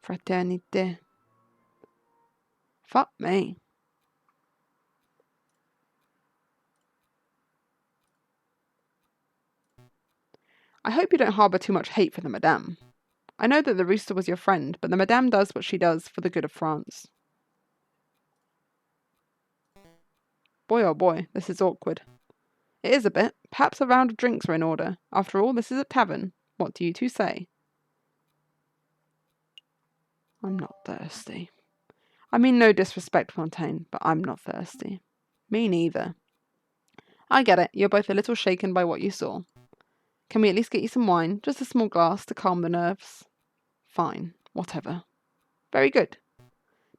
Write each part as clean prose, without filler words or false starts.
Fraternité. Fuck me. I hope you don't harbour too much hate for the Madame. I know that the rooster was your friend, but the Madame does what she does for the good of France. Boy oh boy, this is awkward. It is a bit. Perhaps a round of drinks are in order. After all, this is a tavern. What do you two say? I'm not thirsty. I mean no disrespect, Fontaine, but I'm not thirsty. Me neither. I get it. You're both a little shaken by what you saw. Can we at least get you some wine? Just a small glass to calm the nerves? Fine. Whatever. Very good.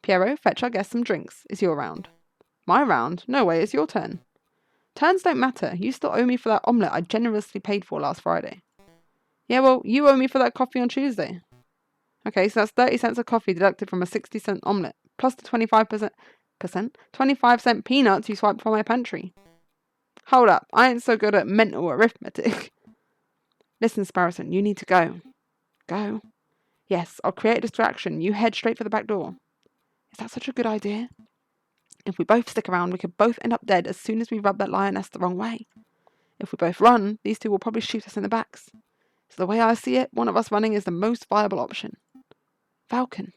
Pierrot, fetch our guest some drinks. It's your round. My round? No way, it's your turn. Turns don't matter. You still owe me for that omelette I generously paid for last Friday. Yeah, well, you owe me for that coffee on Tuesday. Okay, so that's 30 cents of coffee deducted from a 60-cent omelette, plus the 25-cent peanuts you swiped from my pantry. Hold up, I ain't so good at mental arithmetic. Listen, Sparrowson, you need to go. Go? Yes, I'll create a distraction. You head straight for the back door. Is that such a good idea? If we both stick around, we could both end up dead as soon as we rub that lioness the wrong way. If we both run, these two will probably shoot us in the backs. So the way I see it, one of us running is the most viable option. Falcon,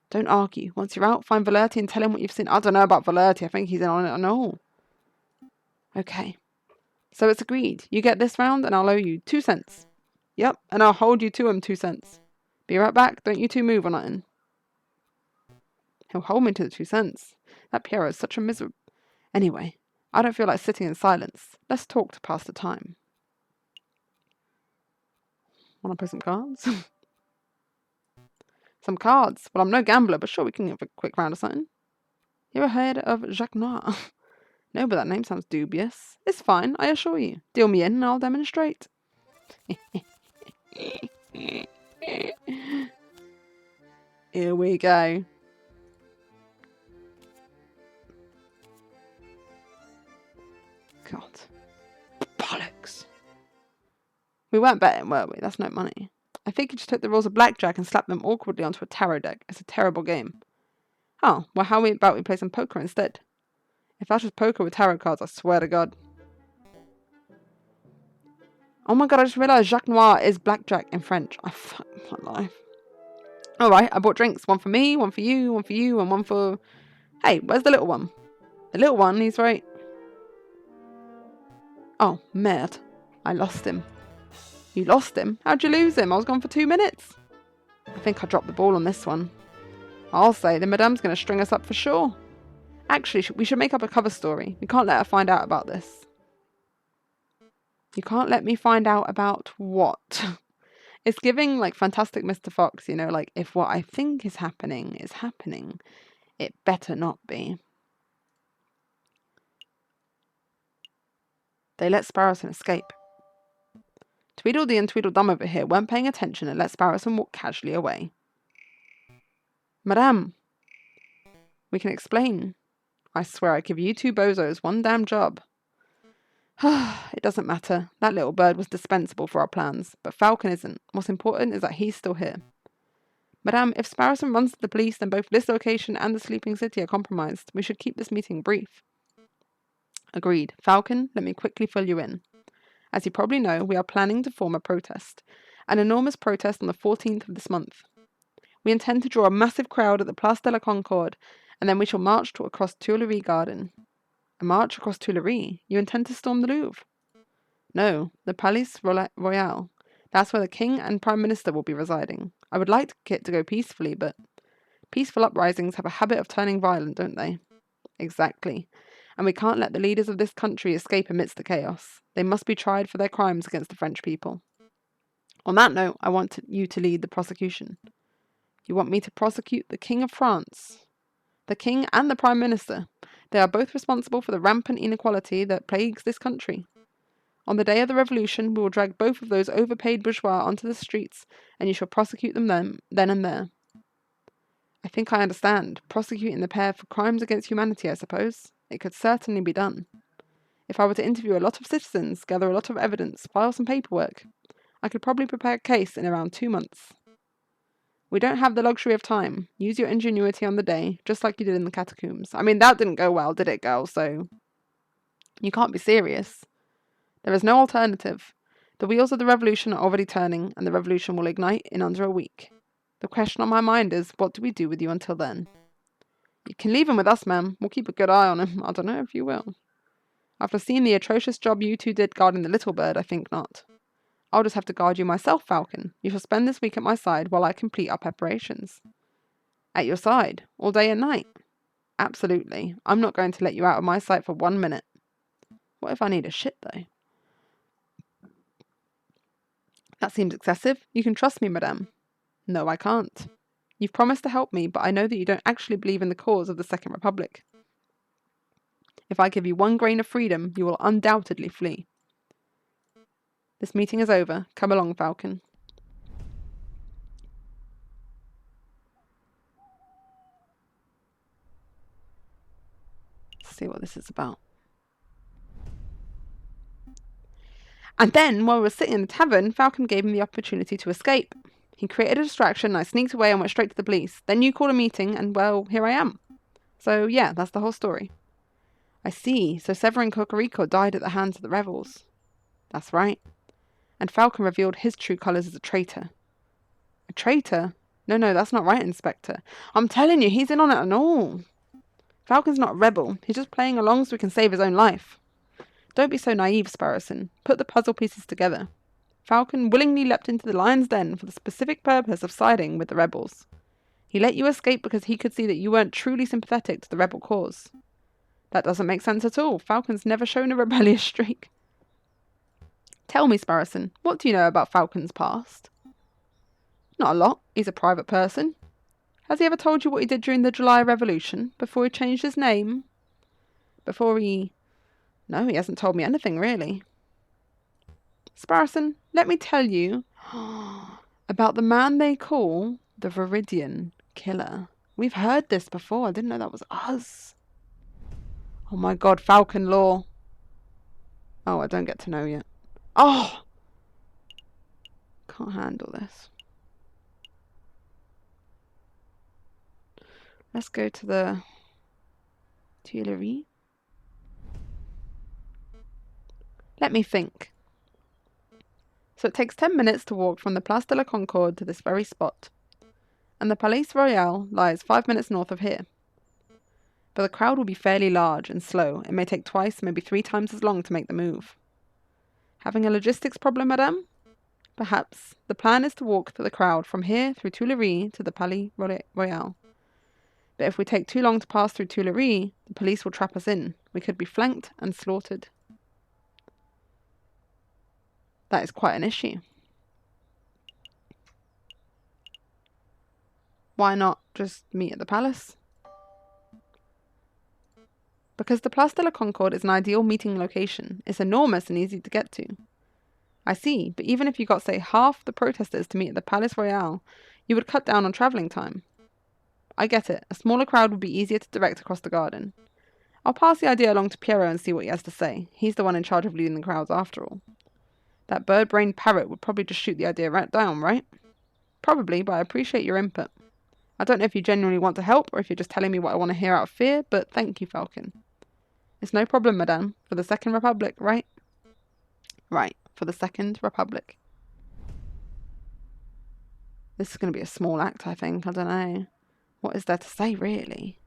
don't argue. Once you're out, find Valerti and tell him what you've seen. I don't know about Valerti. I think he's in on it and all. Okay. So it's agreed. You get this round and I'll owe you 2 cents. Yep, and I'll hold you to him 2 cents. Be right back. Don't you two move or nothing. He'll hold me to the 2 cents. That Pierrot is such a miserable... Anyway, I don't feel like sitting in silence. Let's talk to pass the time. Want to play some cards? Some cards? Well, I'm no gambler, but sure we can have a quick round of something. You ever heard of Jacques Noir? No, but that name sounds dubious. It's fine, I assure you. Deal me in and I'll demonstrate. Here we go. God. Bollocks. We weren't betting, were we? That's no money. I think he just took the rules of blackjack and slapped them awkwardly onto a tarot deck. It's a terrible game. Oh, well, how about we play some poker instead? If that's just poker with tarot cards, I swear to God. Oh my God, I just realised Jacques Noir is blackjack in French. I fuck my life. Alright, I bought drinks. One for me, one for you, one for you, and one for... Hey, where's the little one? The little one, he's right... Oh, merde. I lost him. You lost him? How'd you lose him? I was gone for 2 minutes. I think I dropped the ball on this one. I'll say the Madame's going to string us up for sure. Actually, we should make up a cover story. We can't let her find out about this. You can't let me find out about what? It's giving like Fantastic Mr. Fox, you know, like if what I think is happening, it better not be. They let Sparrowson escape. Tweedledee and Tweedledum over here weren't paying attention and let Sparrowson walk casually away. Madame, we can explain. I swear I give you two bozos one damn job. It doesn't matter. That little bird was dispensable for our plans, but Falcon isn't. What's important is that he's still here. Madame, if Sparrowson runs to the police, then both this location and the Sleeping City are compromised. We should keep this meeting brief. Agreed. Falcon, let me quickly fill you in. As you probably know, we are planning to form a protest. An enormous protest on the 14th of this month. We intend to draw a massive crowd at the Place de la Concorde, and then we shall march across Tuileries Garden. A march across Tuileries? You intend to storm the Louvre? No, the Palais Royal. That's where the King and Prime Minister will be residing. I would like it to go peacefully, but peaceful uprisings have a habit of turning violent, don't they? Exactly. And we can't let the leaders of this country escape amidst the chaos. They must be tried for their crimes against the French people. On that note, I want you to lead the prosecution. You want me to prosecute the King of France? The King and the Prime Minister. They are both responsible for the rampant inequality that plagues this country. On the day of the revolution, we will drag both of those overpaid bourgeois onto the streets, and you shall prosecute them then and there. I think I understand. Prosecuting the pair for crimes against humanity, I suppose. It could certainly be done. If I were to interview a lot of citizens, gather a lot of evidence, file some paperwork, I could probably prepare a case in around 2 months. We don't have the luxury of time. Use your ingenuity on the day, just like you did in the catacombs. I mean, that didn't go well, did it, girl? So you can't be serious. There is no alternative. The wheels of the revolution are already turning, and the revolution will ignite in under a week. The question on my mind is, what do we do with you until then? You can leave him with us, ma'am. We'll keep a good eye on him. I don't know if you will. After seeing the atrocious job you two did guarding the little bird, I think not. I'll just have to guard you myself, Falcon. You shall spend this week at my side while I complete our preparations. At your side, all day and night? Absolutely. I'm not going to let you out of my sight for 1 minute. What if I need a shit, though? That seems excessive. You can trust me, madame. No, I can't. You've promised to help me, but I know that you don't actually believe in the cause of the Second Republic. If I give you 1 grain of freedom, you will undoubtedly flee. This meeting is over. Come along, Falcon. Let's see what this is about. And then, while we were sitting in the tavern, Falcon gave me the opportunity to escape. He created a distraction, I sneaked away and went straight to the police. Then you called a meeting, and well, here I am. So yeah, that's the whole story. I see. So Severin Cocorico died at the hands of the rebels. That's right. And Falcon revealed his true colours as a traitor. A traitor? No, that's not right, Inspector. I'm telling you, he's in on it and all. Falcon's not a rebel. He's just playing along so he can save his own life. Don't be so naive, Sparrowson. Put the puzzle pieces together. Falcon willingly leapt into the lion's den for the specific purpose of siding with the rebels. He let you escape because he could see that you weren't truly sympathetic to the rebel cause. That doesn't make sense at all. Falcon's never shown a rebellious streak. Tell me, Sparrowson, what do you know about Falcon's past? Not a lot. He's a private person. Has he ever told you what he did during the July Revolution, before he changed his name? No, he hasn't told me anything, really. Sparrowson, let me tell you about the man they call the Viridian Killer. We've heard this before. I didn't know that was us. Oh my god, Falcon lore. Oh, I don't get to know yet. Oh! Can't handle this. Let's go to the Tuileries. Let me think. So it takes 10 minutes to walk from the Place de la Concorde to this very spot. And the Palais Royal lies 5 minutes north of here. But the crowd will be fairly large and slow. It may take twice, maybe 3 times as long to make the move. Having a logistics problem, madame? Perhaps. The plan is to walk through the crowd from here through Tuileries to the Palais Royal. But if we take too long to pass through Tuileries, the police will trap us in. We could be flanked and slaughtered. That is quite an issue. Why not just meet at the palace? Because the Place de la Concorde is an ideal meeting location. It's enormous and easy to get to. I see, but even if you got, say, half the protesters to meet at the Palais Royal, you would cut down on travelling time. I get it. A smaller crowd would be easier to direct across the garden. I'll pass the idea along to Pierrot and see what he has to say. He's the one in charge of leading the crowds after all. That bird-brained parrot would probably just shoot the idea right down, right? Probably, but I appreciate your input. I don't know if you genuinely want to help or if you're just telling me what I want to hear out of fear, but thank you, Falcon. It's no problem, madame. For the Second Republic, right? Right, for the Second Republic. This is going to be a small act, I think. I don't know. What is there to say, really?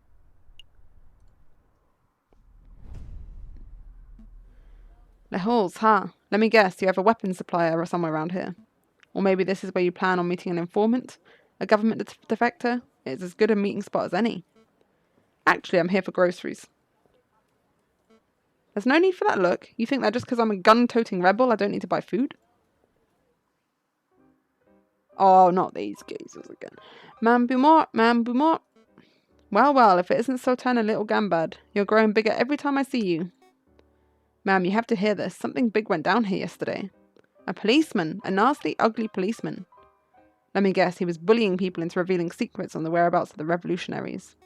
Le Halls, huh? Let me guess, you have a weapons supplier or somewhere around here. Or maybe this is where you plan on meeting an informant? A government defector? It's as good a meeting spot as any. Actually, I'm here for groceries. There's no need for that look. You think that just because I'm a gun-toting rebel, I don't need to buy food? Oh, not these geezers again. Man Boumort. Well, if it isn't Sultan and Little Gambad, you're growing bigger every time I see you. Ma'am, you have to hear this. Something big went down here yesterday. A policeman. A nasty, ugly policeman. Let me guess, he was bullying people into revealing secrets on the whereabouts of the revolutionaries.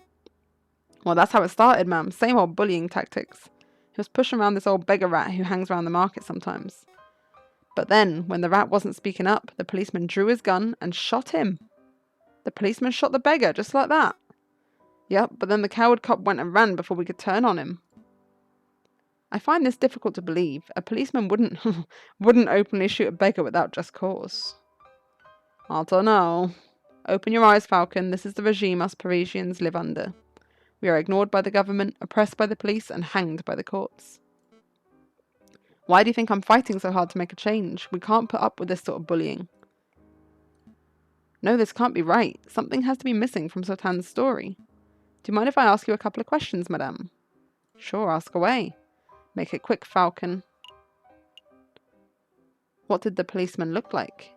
Well, that's how it started, ma'am. Same old bullying tactics. He was pushing around this old beggar rat who hangs around the market sometimes. But then, when the rat wasn't speaking up, the policeman drew his gun and shot him. The policeman shot the beggar, just like that. Yep, but then the coward cop went and ran before we could turn on him. I find this difficult to believe. A policeman wouldn't wouldn't openly shoot a beggar without just cause. I don't know. Open your eyes, Falcon. This is the regime us Parisians live under. We are ignored by the government, oppressed by the police, and hanged by the courts. Why do you think I'm fighting so hard to make a change? We can't put up with this sort of bullying. No, this can't be right. Something has to be missing from Sultan's story. Do you mind if I ask you a couple of questions, madame? Sure, ask away. Make it quick, Falcon. What did the policeman look like?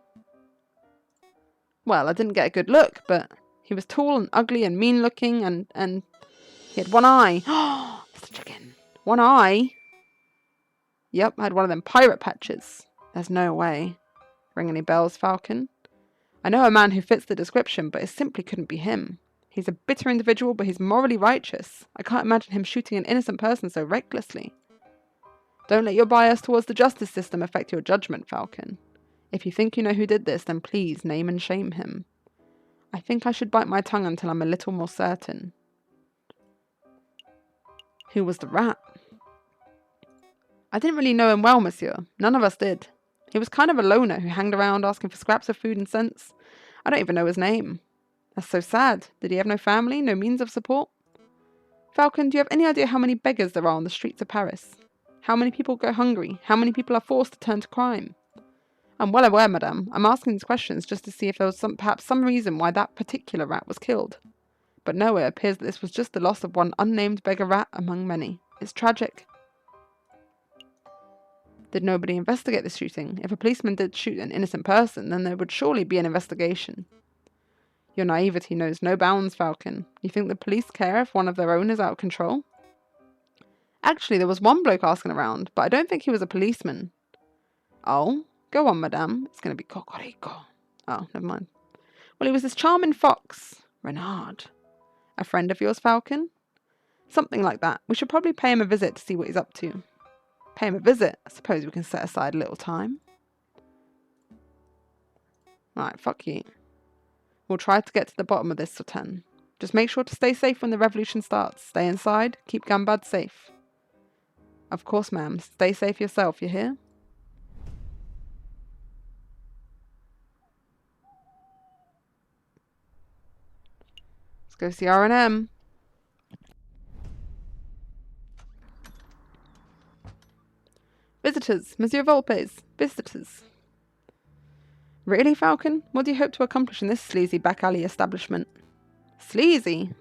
Well, I didn't get a good look, but he was tall and ugly and mean-looking, and he had one eye. Oh, it's a chicken. One eye? Yep, I had one of them pirate patches. There's no way. Ring any bells, Falcon? I know a man who fits the description, but it simply couldn't be him. He's a bitter individual, but he's morally righteous. I can't imagine him shooting an innocent person so recklessly. Don't let your bias towards the justice system affect your judgment, Falcon. If you think you know who did this, then please name and shame him. I think I should bite my tongue until I'm a little more certain. Who was the rat? I didn't really know him well, monsieur. None of us did. He was kind of a loner who hanged around asking for scraps of food and cents. I don't even know his name. That's so sad. Did he have no family, no means of support? Falcon, do you have any idea how many beggars there are on the streets of Paris? How many people go hungry? How many people are forced to turn to crime? I'm well aware, madame. I'm asking these questions just to see if there was perhaps some reason why that particular rat was killed. But no, it appears that this was just the loss of one unnamed beggar rat among many. It's tragic. Did nobody investigate the shooting? If a policeman did shoot an innocent person, then there would surely be an investigation. Your naivety knows no bounds, Falcon. You think the police care if one of their own is out of control? Actually, there was one bloke asking around, but I don't think he was a policeman. Oh? Go on, madame. It's going to be Cocorico. Oh, never mind. Well, he was this charming fox. Renard. A friend of yours, Falcon? Something like that. We should probably pay him a visit to see what he's up to. Pay him a visit? I suppose we can set aside a little time. Right, fuck you. We'll try to get to the bottom of this, Sultan. Just make sure to stay safe when the revolution starts. Stay inside. Keep Gambad safe. Of course, ma'am. Stay safe yourself, you hear? Let's go see R&M. Visitors. Monsieur Volpes. Visitors. Really, Falcon? What do you hope to accomplish in this sleazy back-alley establishment? Sleazy?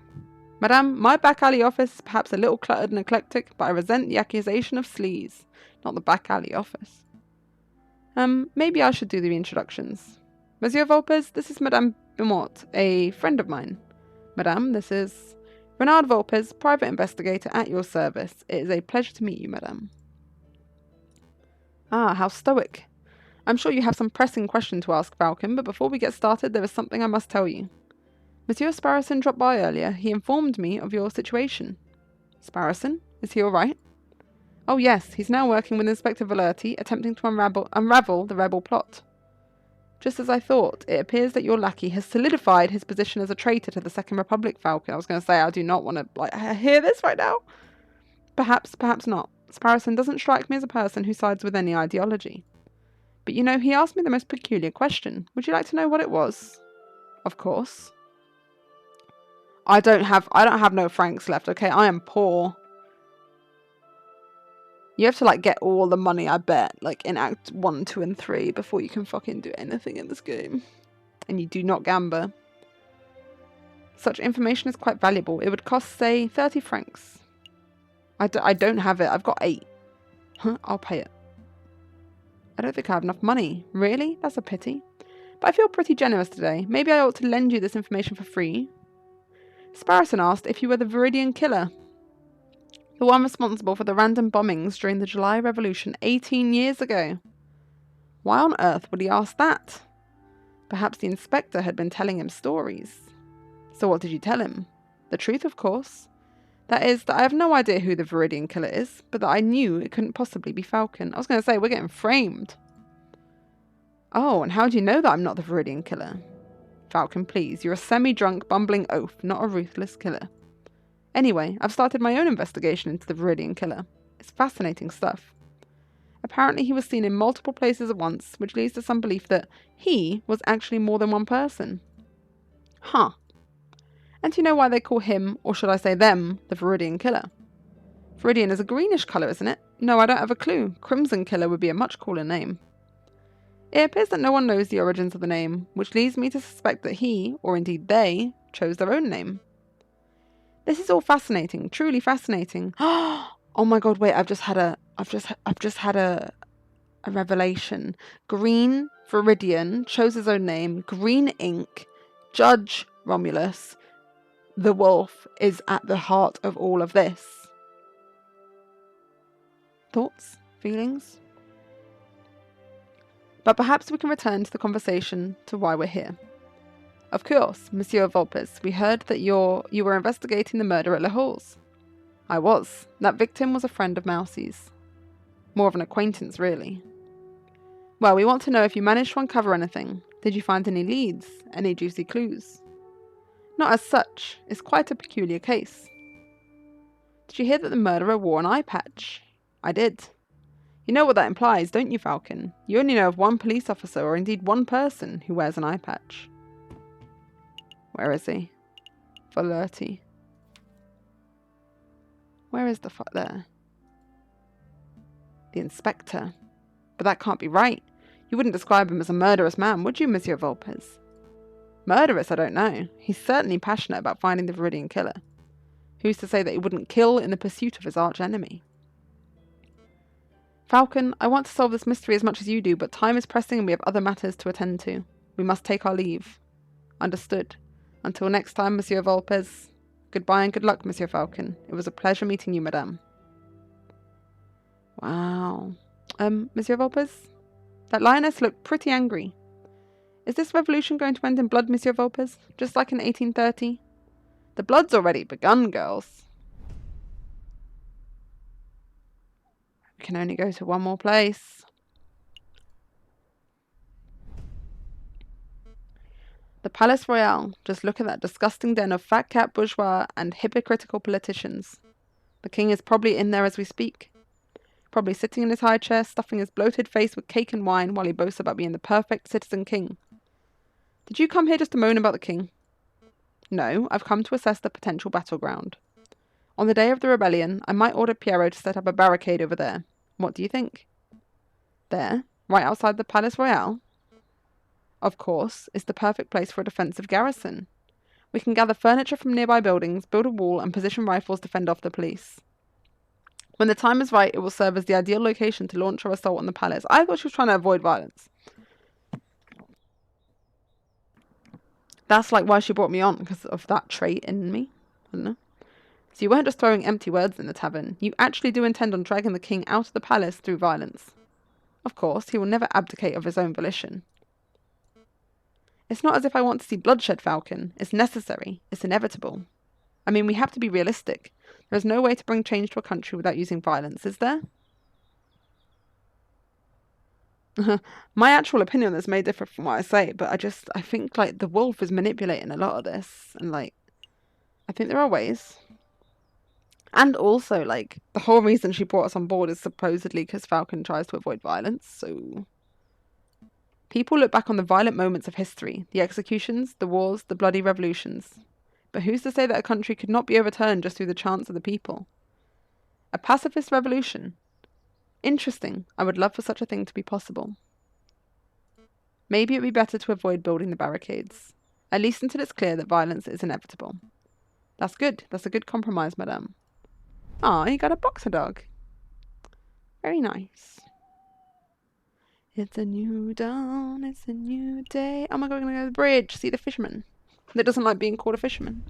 Madame, my back-alley office is perhaps a little cluttered and eclectic, but I resent the accusation of sleaze, not the back-alley office. Maybe I should do the introductions. Monsieur Volpes, this is Madame Beaumont, a friend of mine. Madame, this is Renard Volpes, private investigator at your service. It is a pleasure to meet you, Madame. Ah, how stoic. I'm sure you have some pressing question to ask, Falcon, but before we get started, there is something I must tell you. Monsieur Sparrowson dropped by earlier. He informed me of your situation. Sparrowson? Is he all right? Oh yes, he's now working with Inspector Valerti, attempting to unravel the rebel plot. Just as I thought, it appears that your lackey has solidified his position as a traitor to the Second Republic, Falcon. I was going to say, I do not want to hear this right now. Perhaps, perhaps not. Sparrowson doesn't strike me as a person who sides with any ideology. But you know, he asked me the most peculiar question. Would you like to know what it was? Of course. I don't have no francs left, okay? I am poor. You have to, get all the money, I bet, in Act 1, 2, and 3 before you can fucking do anything in this game. And you do not gamble. Such information is quite valuable. It would cost, say, 30 francs. I don't have it. I've got 8. Huh? I'll pay it. I don't think I have enough money. Really? That's a pity. But I feel pretty generous today. Maybe I ought to lend you this information for free. Sparrowson asked if you were the Viridian killer. The one responsible for the random bombings during the July Revolution 18 years ago. Why on earth would he ask that? Perhaps the inspector had been telling him stories. So what did you tell him? The truth, of course. That is, that I have no idea who the Viridian killer is, but that I knew it couldn't possibly be Falcon. I was going to say, we're getting framed. Oh, and how do you know that I'm not the Viridian killer? Falcon, please. You're a semi-drunk, bumbling oaf, not a ruthless killer. Anyway, I've started my own investigation into the Viridian killer. It's fascinating stuff. Apparently he was seen in multiple places at once, which leads to some belief that he was actually more than one person. Huh. And do you know why they call him, or should I say them, the Viridian killer? Viridian is a greenish colour, isn't it? No, I don't have a clue. Crimson Killer would be a much cooler name. It appears that no one knows the origins of the name, which leads me to suspect that he, or indeed they, chose their own name. This is all fascinating, truly fascinating. Oh my god, wait, I've just had a revelation. Green Viridian chose his own name. Green ink. Judge Romulus. The wolf is at the heart of all of this. Thoughts? Feelings? But perhaps we can return to the conversation to why we're here. Of course, Monsieur Volpes, we heard that you were investigating the murder at Le Halls. I was. That victim was a friend of Mousie's. More of an acquaintance, really. Well, we want to know if you managed to uncover anything. Did you find any leads? Any juicy clues? Not as such. It's quite a peculiar case. Did you hear that the murderer wore an eye patch? I did. You know what that implies, don't you, Falcon? You only know of one police officer, or indeed one person, who wears an eye patch. Where is he? Valerti. Where is the fuck there? The inspector. But that can't be right. You wouldn't describe him as a murderous man, would you, Monsieur Volpes? Murderous, I don't know. He's certainly passionate about finding the Viridian killer. Who's to say that he wouldn't kill in the pursuit of his arch-enemy? Falcon, I want to solve this mystery as much as you do, but time is pressing and we have other matters to attend to. We must take our leave. Understood. Until next time, Monsieur Volpes. Goodbye and good luck, Monsieur Falcon. It was a pleasure meeting you, madame. Wow. Monsieur Volpes? That lioness looked pretty angry. Is this revolution going to end in blood, Monsieur Volpes? Just like in 1830? The blood's already begun, girls. We can only go to one more place. The Palace Royal. Just look at that disgusting den of fat cat bourgeois and hypocritical politicians. The king is probably in there as we speak. Probably sitting in his high chair, stuffing his bloated face with cake and wine while he boasts about being the perfect citizen king. Did you come here just to moan about the king? No, I've come to assess the potential battleground. On the day of the rebellion, I might order Piero to set up a barricade over there. What do you think? There, right outside the Palace Royal? Of course, it's the perfect place for a defensive garrison. We can gather furniture from nearby buildings, build a wall, and position rifles to fend off the police. When the time is right, it will serve as the ideal location to launch our assault on the palace. I thought she was trying to avoid violence. That's like why she brought me on, because of that trait in me. I don't know. So you weren't just throwing empty words in the tavern. You actually do intend on dragging the king out of the palace through violence. Of course, he will never abdicate of his own volition. It's not as if I want to see bloodshed, Falcon. It's necessary. It's inevitable. I mean, we have to be realistic. There is no way to bring change to a country without using violence, is there? My actual opinion on this may differ from what I say, but I think, like, the wolf is manipulating a lot of this, and, like, I think there are ways. And also, like, the whole reason she brought us on board is supposedly because Falcon tries to avoid violence, so... People look back on the violent moments of history, the executions, the wars, the bloody revolutions. But who's to say that a country could not be overturned just through the chants of the people? A pacifist revolution? Interesting. I would love for such a thing to be possible. Maybe it would be better to avoid building the barricades, at least until it's clear that violence is inevitable. That's good. That's a good compromise, madame. Ah, you got a boxer dog. Very nice. It's a new dawn, it's a new day. Oh my god, I'm gonna go to the bridge, see the fisherman. That doesn't like being called a fisherman.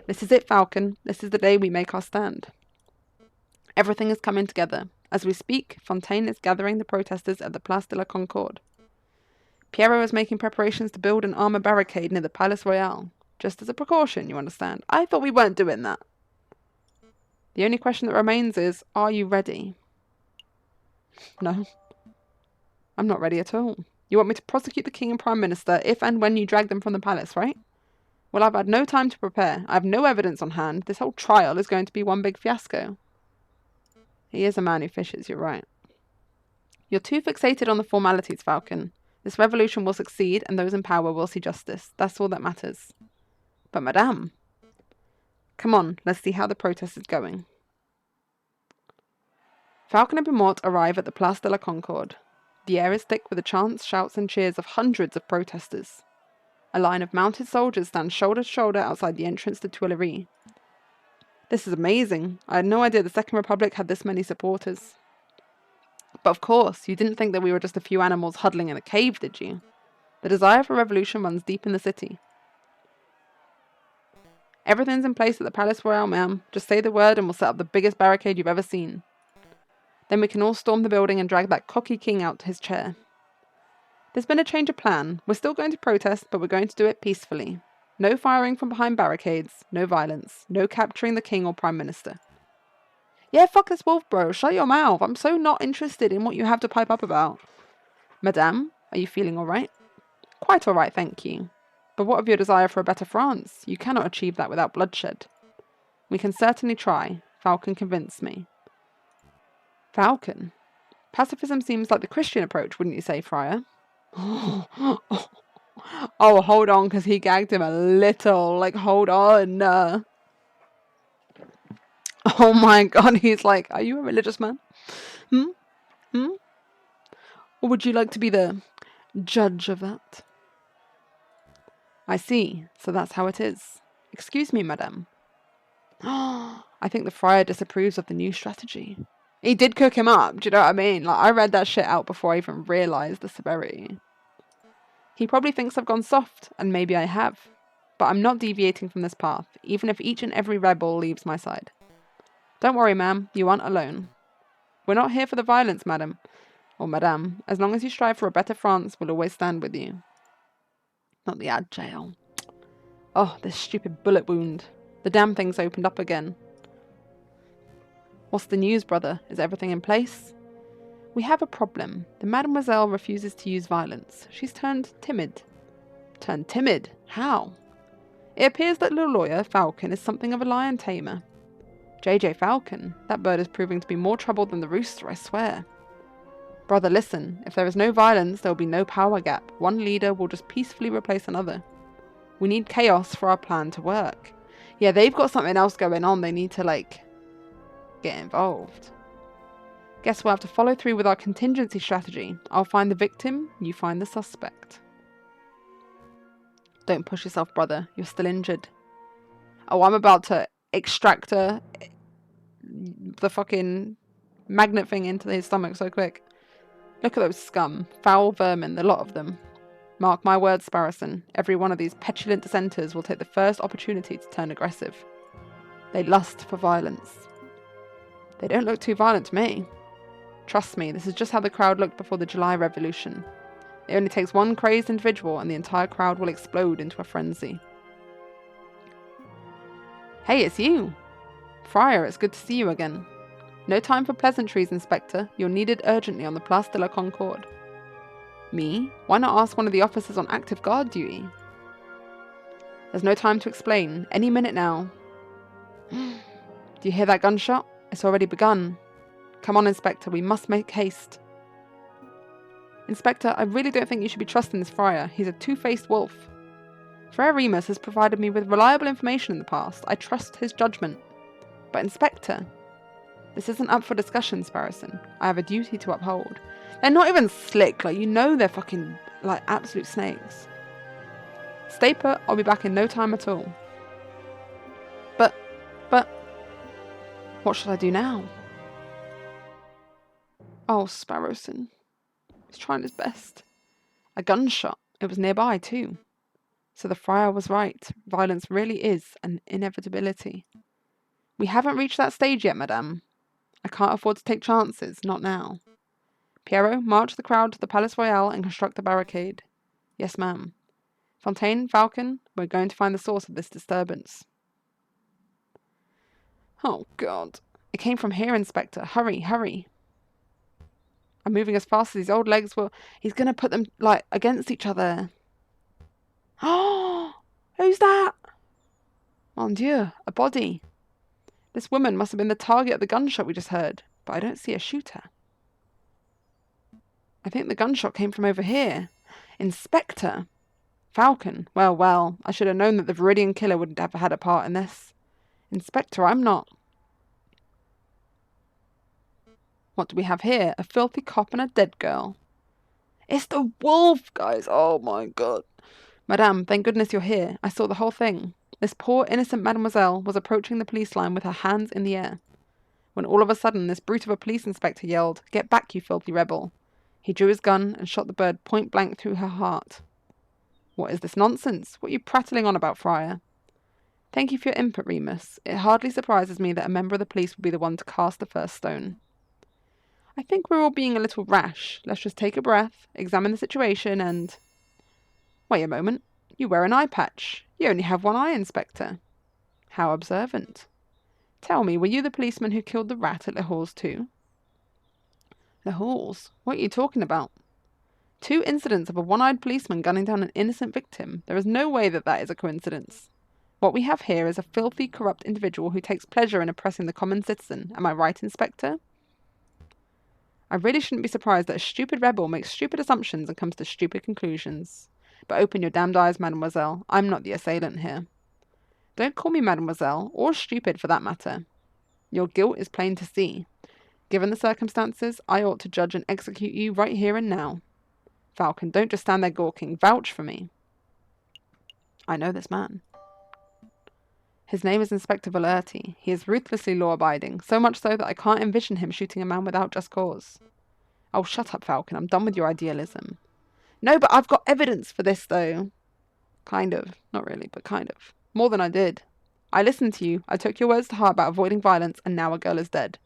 This is it, Falcon. This is the day we make our stand. Everything is coming together. As we speak, Fontaine is gathering the protesters at the Place de la Concorde. Piero is making preparations to build an armor barricade near the Palace Royal. Just as a precaution, you understand. I thought we weren't doing that. The only question that remains is, are you ready? No. I'm not ready at all. You want me to prosecute the king and prime minister if and when you drag them from the palace, right? Well, I've had no time to prepare. I have no evidence on hand. This whole trial is going to be one big fiasco. He is a man who fishes, you're right. You're too fixated on the formalities, Falcon. This revolution will succeed, and those in power will see justice. That's all that matters. But, madame... Come on, let's see how the protest is going. Falcon and Bemort arrive at the Place de la Concorde. The air is thick with the chants, shouts, and cheers of hundreds of protesters. A line of mounted soldiers stands shoulder to shoulder outside the entrance to Tuileries. This is amazing. I had no idea the Second Republic had this many supporters. But of course, you didn't think that we were just a few animals huddling in a cave, did you? The desire for revolution runs deep in the city. Everything's in place at the Palace Royal, ma'am. Just say the word and we'll set up the biggest barricade you've ever seen. Then we can all storm the building and drag that cocky king out to his chair. There's been a change of plan. We're still going to protest, but we're going to do it peacefully. No firing from behind barricades, no violence, no capturing the king or prime minister. Yeah, fuck this wolf, bro. Shut your mouth. I'm so not interested in what you have to pipe up about. Madame, are you feeling all right? Quite all right, thank you. But what of your desire for a better France? You cannot achieve that without bloodshed. We can certainly try. Falcon convinced me. Falcon? Pacifism seems like the Christian approach, wouldn't you say, Friar? Oh, hold on, because he gagged him a little. Like, hold on. Oh my god, he's like, are you a religious man? Or would you like to be the judge of that? I see, so that's how it is. Excuse me, madame. I think the friar disapproves of the new strategy. He did cook him up, do you know what I mean? Like, I read that shit out before I even realised the severity. He probably thinks I've gone soft, and maybe I have. But I'm not deviating from this path, even if each and every rebel leaves my side. Don't worry, ma'am, you aren't alone. We're not here for the violence, madam. Or madame. As long as you strive for a better France, we'll always stand with you. Not the ad jail. Oh, this stupid bullet wound. The damn thing's opened up again. What's the news, brother? Is everything in place? We have a problem. The mademoiselle refuses to use violence. She's turned timid. Turned timid? How? It appears that the lawyer, Falcon, is something of a lion tamer. J.J. Falcon? That bird is proving to be more trouble than the rooster, I swear. Brother, listen. If there is no violence, there will be no power gap. One leader will just peacefully replace another. We need chaos for our plan to work. Yeah, they've got something else going on. They need to, like, get involved. Guess we'll have to follow through with our contingency strategy. I'll find the victim, you find the suspect. Don't push yourself, brother. You're still injured. Oh, I'm about to extract the fucking magnet thing into his stomach so quick. Look at those scum. Foul vermin, the lot of them. Mark my words, Sparrowson. Every one of these petulant dissenters will take the first opportunity to turn aggressive. They lust for violence. They don't look too violent to me. Trust me, this is just how the crowd looked before the July Revolution. It only takes one crazed individual and the entire crowd will explode into a frenzy. Hey, it's you! Friar, it's good to see you again. No time for pleasantries, Inspector. You're needed urgently on the Place de la Concorde. Me? Why not ask one of the officers on active guard duty? There's no time to explain. Any minute now. Do you hear that gunshot? It's already begun. Come on, Inspector, we must make haste. Inspector, I really don't think you should be trusting this friar. He's a two-faced wolf. Frere Remus has provided me with reliable information in the past. I trust his judgment. But Inspector, this isn't up for discussion, Sparrowson. I have a duty to uphold. They're not even slick, like, you know they're fucking, like, absolute snakes. Stay put, I'll be back in no time at all. But, what should I do now? Oh, Sparrowson. He's trying his best. A gunshot. It was nearby, too. So the friar was right. Violence really is an inevitability. We haven't reached that stage yet, madame. I can't afford to take chances, not now. Pierrot, march the crowd to the Palace Royal and construct a barricade. Yes, ma'am. Fontaine, Falcon, we're going to find the source of this disturbance. Oh, God. It came from here, Inspector. Hurry, hurry. I'm moving as fast as these old legs will. He's going to put them, like, against each other. Oh, who's that? Mon Dieu, a body. This woman must have been the target of the gunshot we just heard, but I don't see a shooter. I think the gunshot came from over here. Inspector. Falcon. Well, well, I should have known that the Viridian killer wouldn't have had a part in this. Inspector, I'm not. What do we have here? A filthy cop and a dead girl. It's the wolf, guys. Oh, my God. Madame, thank goodness you're here. I saw the whole thing. This poor, innocent mademoiselle was approaching the police line with her hands in the air, when all of a sudden this brute of a police inspector yelled, "Get back, you filthy rebel." He drew his gun and shot the bird point blank through her heart. What is this nonsense? What are you prattling on about, Friar? Thank you for your input, Remus. It hardly surprises me that a member of the police will be the one to cast the first stone. I think we're all being a little rash. Let's just take a breath, examine the situation, and... Wait a moment. You wear an eye patch. You only have one eye, Inspector. How observant. Tell me, were you the policeman who killed the rat at Le Halls too? Le Halls? What are you talking about? 2 incidents of a one-eyed policeman gunning down an innocent victim. There is no way that that is a coincidence. What we have here is a filthy, corrupt individual who takes pleasure in oppressing the common citizen. Am I right, Inspector? I really shouldn't be surprised that a stupid rebel makes stupid assumptions and comes to stupid conclusions. But open your damned eyes, mademoiselle. I'm not the assailant here. Don't call me mademoiselle, or stupid for that matter. Your guilt is plain to see. Given the circumstances, I ought to judge and execute you right here and now. Falcon, don't just stand there gawking. Vouch for me. I know this man. His name is Inspector Valerti. He is ruthlessly law-abiding, so much so that I can't envision him shooting a man without just cause. Oh, shut up, Falcon. I'm done with your idealism. No, but I've got evidence for this, though. Kind of. Not really, but kind of. More than I did. I listened to you. I took your words to heart about avoiding violence, and now a girl is dead.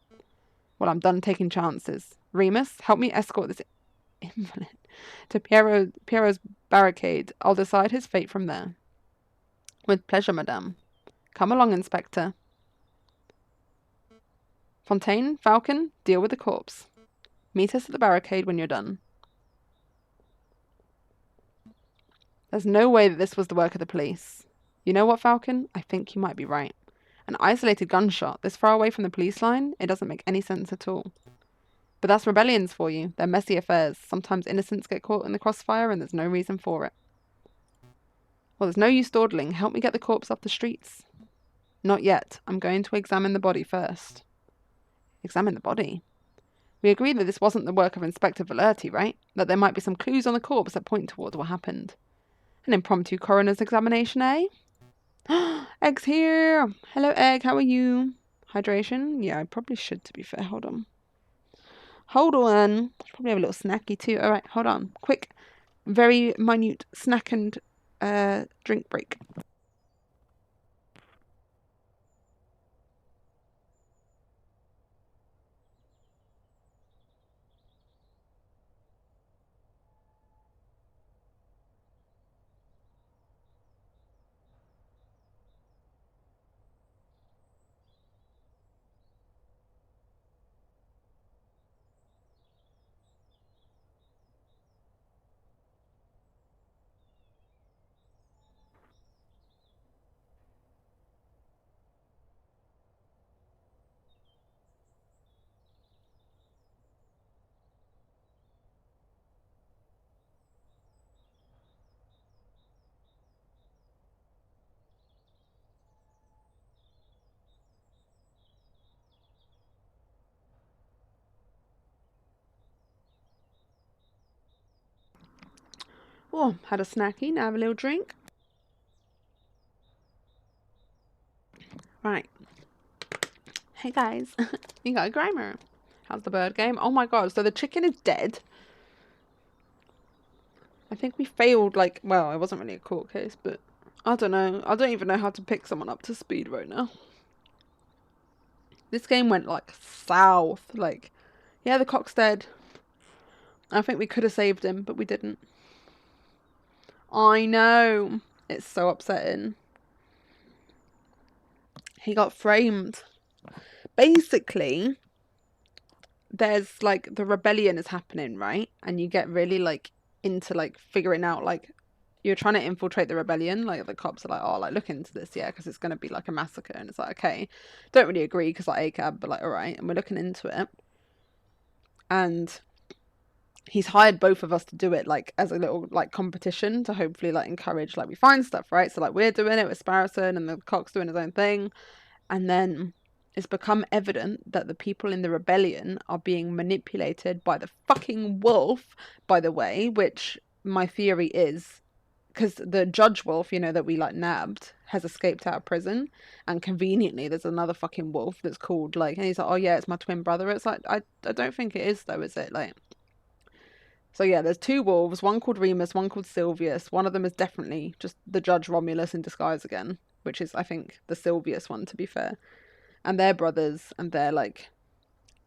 Well, I'm done taking chances. Remus, help me escort this invalid to Pierrot's barricade. I'll decide his fate from there. With pleasure, madame. Come along, Inspector. Fontaine, Falcon, deal with the corpse. Meet us at the barricade when you're done. There's no way that this was the work of the police. You know what, Falcon? I think you might be right. An isolated gunshot this far away from the police line? It doesn't make any sense at all. But that's rebellions for you. They're messy affairs. Sometimes innocents get caught in the crossfire and there's no reason for it. Well, there's no use dawdling. Help me get the corpse off the streets. Not yet. I'm going to examine the body first. Examine the body? We agreed that this wasn't the work of Inspector Valerti, right? That there might be some clues on the corpse that point towards what happened. An impromptu coroner's examination, eh? Egg's here! Hello, Egg, how are you? Hydration? Yeah, I probably should, to be fair. Hold on. Hold on. Probably have a little snacky too. Alright, hold on. Quick, very minute snack and drink break. Oh, had a snacky, now have a little drink. Right. Hey guys, you got a grimer. How's the bird game? Oh my god, so the chicken is dead. I think we failed, like, well, it wasn't really a court case, but I don't know. I don't even know how to pick someone up to speed right now. This game went, like, south. Like, yeah, the cock's dead. I think we could have saved him, but we didn't. I know. It's so upsetting. He got framed. Basically, there's like the rebellion is happening, right? And you get really like into like figuring out like you're trying to infiltrate the rebellion. Like the cops are like, oh, like look into this, yeah, because it's gonna be like a massacre. And it's like, okay, don't really agree because like ACAB, but like all right, and we're looking into it. And he's hired both of us to do it like as a little like competition to hopefully like encourage like we find stuff, right? So like we're doing it with Sparrowson and the Cock's doing his own thing, and then it's become evident that the people in the rebellion are being manipulated by the fucking wolf, by the way, which my theory is because the judge wolf, you know, that we like nabbed has escaped out of prison, and conveniently there's another fucking wolf that's called like, and he's like, oh yeah, it's my twin brother. It's like I don't think it is though, is it? Like, so yeah, there's two wolves, one called Remus, one called Silvius. One of them is definitely just the Judge Romulus in disguise again, which is, I think, the Silvius one, to be fair. And they're brothers, and they're, like,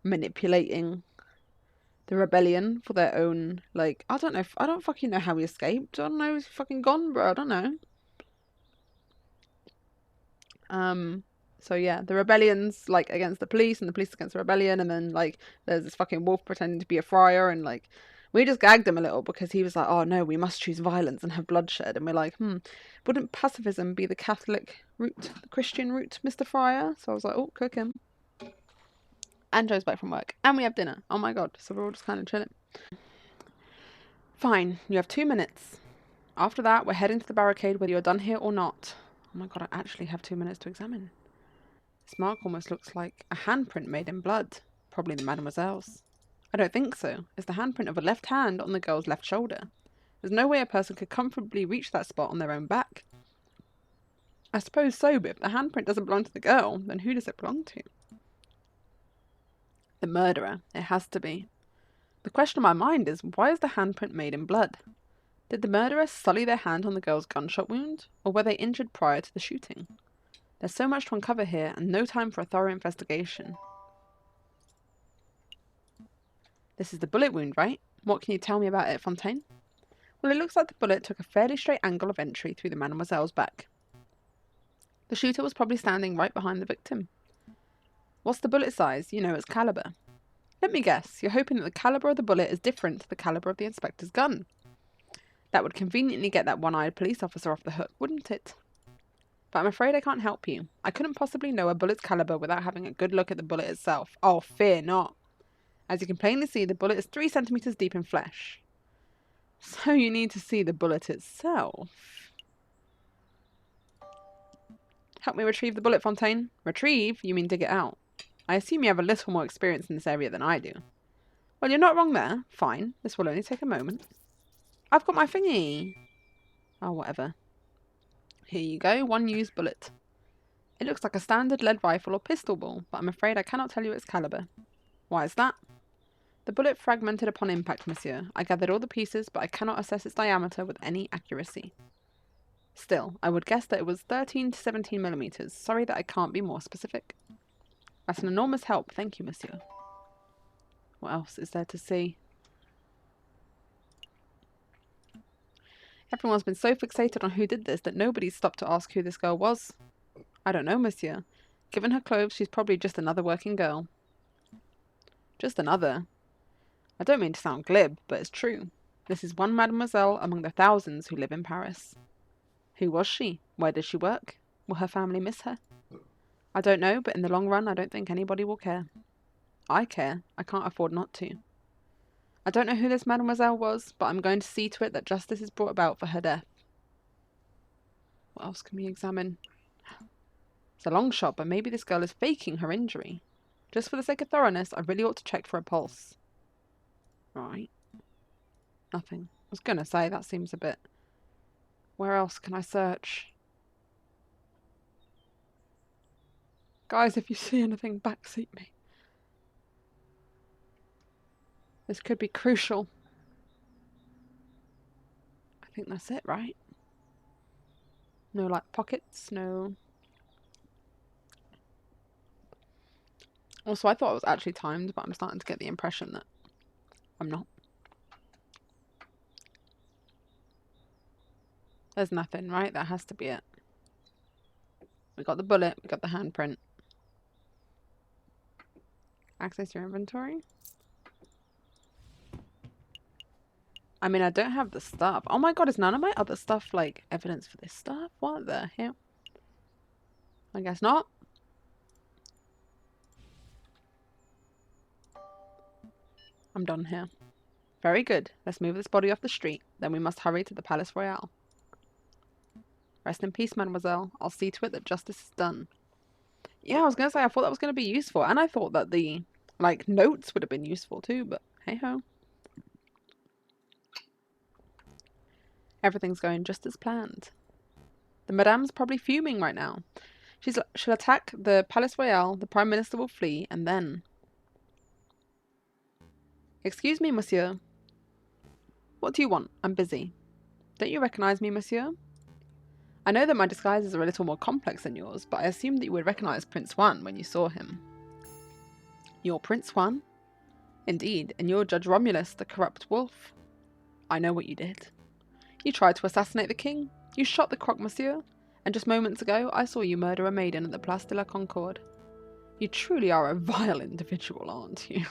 manipulating the rebellion for their own, like, I don't fucking know how he escaped. I don't know, he's fucking gone, bro. I don't know. So yeah, the rebellion's, like, against the police, and the police against the rebellion, and then, like, there's this fucking wolf pretending to be a friar, and, like, we just gagged him a little because he was like, oh no, we must choose violence and have bloodshed. And we're like, wouldn't pacifism be the Catholic route, the Christian route, Mr. Friar? So I was like, oh, cook him. And Joe's back from work. And we have dinner. Oh my god. So we're all just kind of chilling. Fine. You have 2 minutes. After that, we're heading to the barricade whether you're done here or not. Oh my god, I actually have 2 minutes to examine. This mark almost looks like a handprint made in blood. Probably the mademoiselle's. I don't think so. It's the handprint of a left hand on the girl's left shoulder. There's no way a person could comfortably reach that spot on their own back. I suppose so, but if the handprint doesn't belong to the girl, then who does it belong to? The murderer. It has to be. The question on my mind is, why is the handprint made in blood? Did the murderer sully their hand on the girl's gunshot wound, or were they injured prior to the shooting? There's so much to uncover here, and no time for a thorough investigation. This is the bullet wound, right? What can you tell me about it, Fontaine? Well, it looks like the bullet took a fairly straight angle of entry through the mademoiselle's back. The shooter was probably standing right behind the victim. What's the bullet size? You know, its caliber. Let me guess, you're hoping that the caliber of the bullet is different to the caliber of the inspector's gun. That would conveniently get that one-eyed police officer off the hook, wouldn't it? But I'm afraid I can't help you. I couldn't possibly know a bullet's caliber without having a good look at the bullet itself. Oh, fear not. As you can plainly see, the bullet is 3 centimeters deep in flesh. So you need to see the bullet itself. Help me retrieve the bullet, Fontaine. Retrieve? You mean dig it out. I assume you have a little more experience in this area than I do. Well, you're not wrong there. Fine. This will only take a moment. I've got my thingy. Oh, whatever. Here you go. 1 used bullet. It looks like a standard lead rifle or pistol ball, but I'm afraid I cannot tell you its caliber. Why is that? The bullet fragmented upon impact, monsieur. I gathered all the pieces, but I cannot assess its diameter with any accuracy. Still, I would guess that it was 13 to 17 millimeters. Sorry that I can't be more specific. That's an enormous help. Thank you, monsieur. What else is there to see? Everyone's been so fixated on who did this that nobody's stopped to ask who this girl was. I don't know, monsieur. Given her clothes, she's probably just another working girl. Just another. I don't mean to sound glib, but it's true. This is one mademoiselle among the thousands who live in Paris. Who was she? Where did she work? Will her family miss her? I don't know, but in the long run, I don't think anybody will care. I care. I can't afford not to. I don't know who this mademoiselle was, but I'm going to see to it that justice is brought about for her death. What else can we examine? It's a long shot, but maybe this girl is faking her injury. Just for the sake of thoroughness, I really ought to check for a pulse. Right. Nothing. I was gonna say, that seems a bit... Where else can I search? Guys, if you see anything, backseat me. This could be crucial. I think that's it, right? No, like, pockets, no... Also, I thought it was actually timed, but I'm starting to get the impression that I'm not. There's nothing, right? That has to be it. We got the bullet, we got the handprint. Access your inventory. I mean, I don't have the stuff. Oh my god, is none of my other stuff, like, evidence for this stuff? What the hell? I guess not. I'm done here. Very good. Let's move this body off the street. Then we must hurry to the Palace Royale. Rest in peace, mademoiselle. I'll see to it that justice is done. Yeah, I was gonna say, I thought that was gonna be useful. And I thought that the, like, notes would have been useful too, but hey-ho. Everything's going just as planned. The Madame's probably fuming right now. She'll attack the Palace Royale, the Prime Minister will flee, and then... Excuse me, monsieur. What do you want? I'm busy. Don't you recognize me, monsieur? I know that my disguises are a little more complex than yours, but I assumed that you would recognize Prince Juan when you saw him. You're Prince Juan? Indeed, and you're Judge Romulus, the corrupt wolf. I know what you did. You tried to assassinate the king. You shot the croque-monsieur, and just moments ago I saw you murder a maiden at the Place de la Concorde. You truly are a vile individual, aren't you?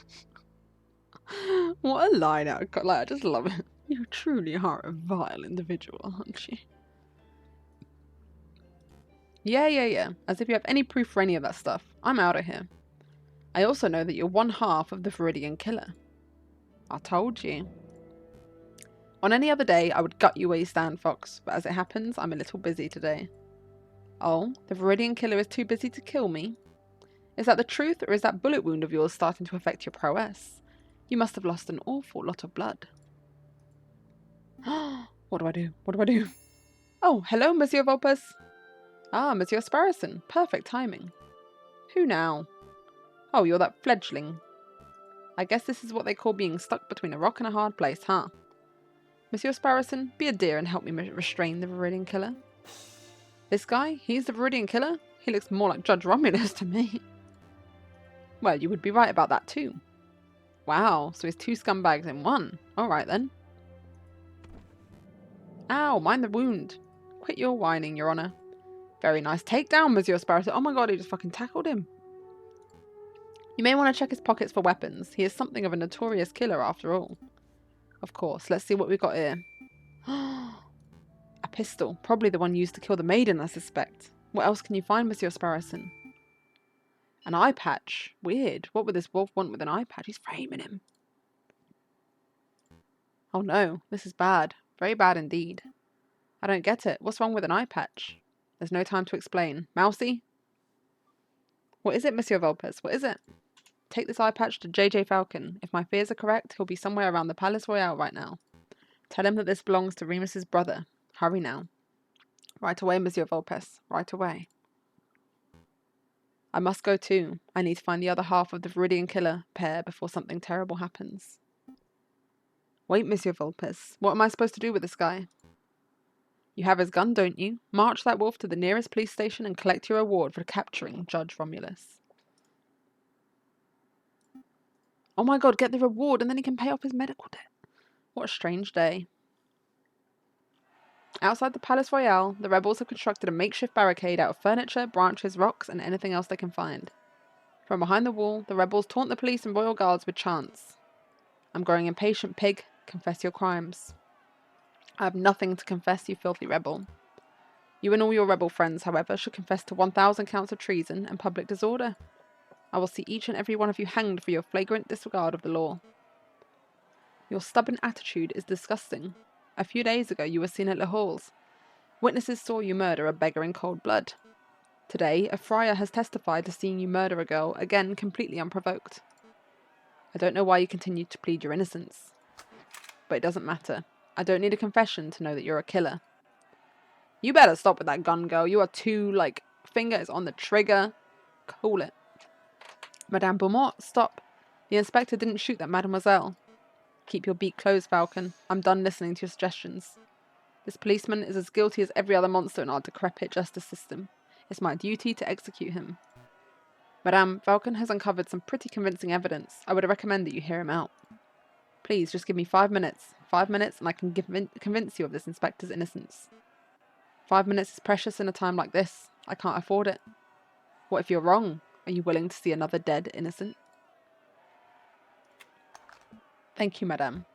What a line out of, like, I just love it. You truly are a vile individual, aren't you? Yeah. As if you have any proof for any of that stuff. I'm out of here. I also know that you're one half of the Viridian Killer. I told you. On any other day, I would gut you where you stand, Fox, but as it happens, I'm a little busy today. Oh, the Viridian Killer is too busy to kill me? Is that the truth, or is that bullet wound of yours starting to affect your prowess? You must have lost an awful lot of blood. What do I do? What do I do? Oh, hello, Monsieur Vulpes. Ah, Monsieur Sparrowson. Perfect timing. Who now? Oh, you're that fledgling. I guess this is what they call being stuck between a rock and a hard place, huh? Monsieur Sparrowson, be a dear and help me restrain the Viridian Killer. This guy? He's the Viridian Killer? He looks more like Judge Romulus to me. Well, you would be right about that too. Wow, so he's two scumbags in one. Alright then. Ow, mind the wound. Quit your whining, Your Honour. Very nice takedown, Monsieur Sparrowson. Oh my god, he just fucking tackled him. You may want to check his pockets for weapons. He is something of a notorious killer after all. Of course, let's see what we've got here. A pistol. Probably the one used to kill the maiden, I suspect. What else can you find, Monsieur Sparrowson? An eye patch. Weird. What would this wolf want with an eye patch? He's framing him. Oh no, this is bad. Very bad indeed. I don't get it. What's wrong with an eye patch? There's no time to explain. Mousy? What is it, Monsieur Vulpes? What is it? Take this eye patch to JJ Falcon. If my fears are correct, he'll be somewhere around the Palace Royale right now. Tell him that this belongs to Remus's brother. Hurry now. Right away, Monsieur Vulpes. Right away. I must go too. I need to find the other half of the Viridian Killer pair before something terrible happens. Wait, Monsieur Vulpes. What am I supposed to do with this guy? You have his gun, don't you? March that wolf to the nearest police station and collect your reward for capturing Judge Romulus. Oh my god, get the reward and then he can pay off his medical debt. What a strange day. Outside the Palace Royale, the rebels have constructed a makeshift barricade out of furniture, branches, rocks, and anything else they can find. From behind the wall, the rebels taunt the police and royal guards with chants. I'm growing impatient, pig. Confess your crimes. I have nothing to confess, you filthy rebel. You and all your rebel friends, however, should confess to 1,000 counts of treason and public disorder. I will see each and every one of you hanged for your flagrant disregard of the law. Your stubborn attitude is disgusting. A few days ago you were seen at Le Halls. Witnesses saw you murder a beggar in cold blood. Today, a friar has testified to seeing you murder a girl, again completely unprovoked. I don't know why you continue to plead your innocence. But it doesn't matter. I don't need a confession to know that you're a killer. You better stop with that gun, girl. You are too, finger is on the trigger. Cool it. Madame Beaumont, stop. The inspector didn't shoot that mademoiselle. Keep your beak closed, Falcon. I'm done listening to your suggestions. This policeman is as guilty as every other monster in our decrepit justice system. It's my duty to execute him. Madame, Falcon has uncovered some pretty convincing evidence. I would recommend that you hear him out. Please, just give me 5 minutes. 5 minutes and I can convince you of this inspector's innocence. 5 minutes is precious in a time like this. I can't afford it. What if you're wrong? Are you willing to see another dead innocent? Thank you, madame.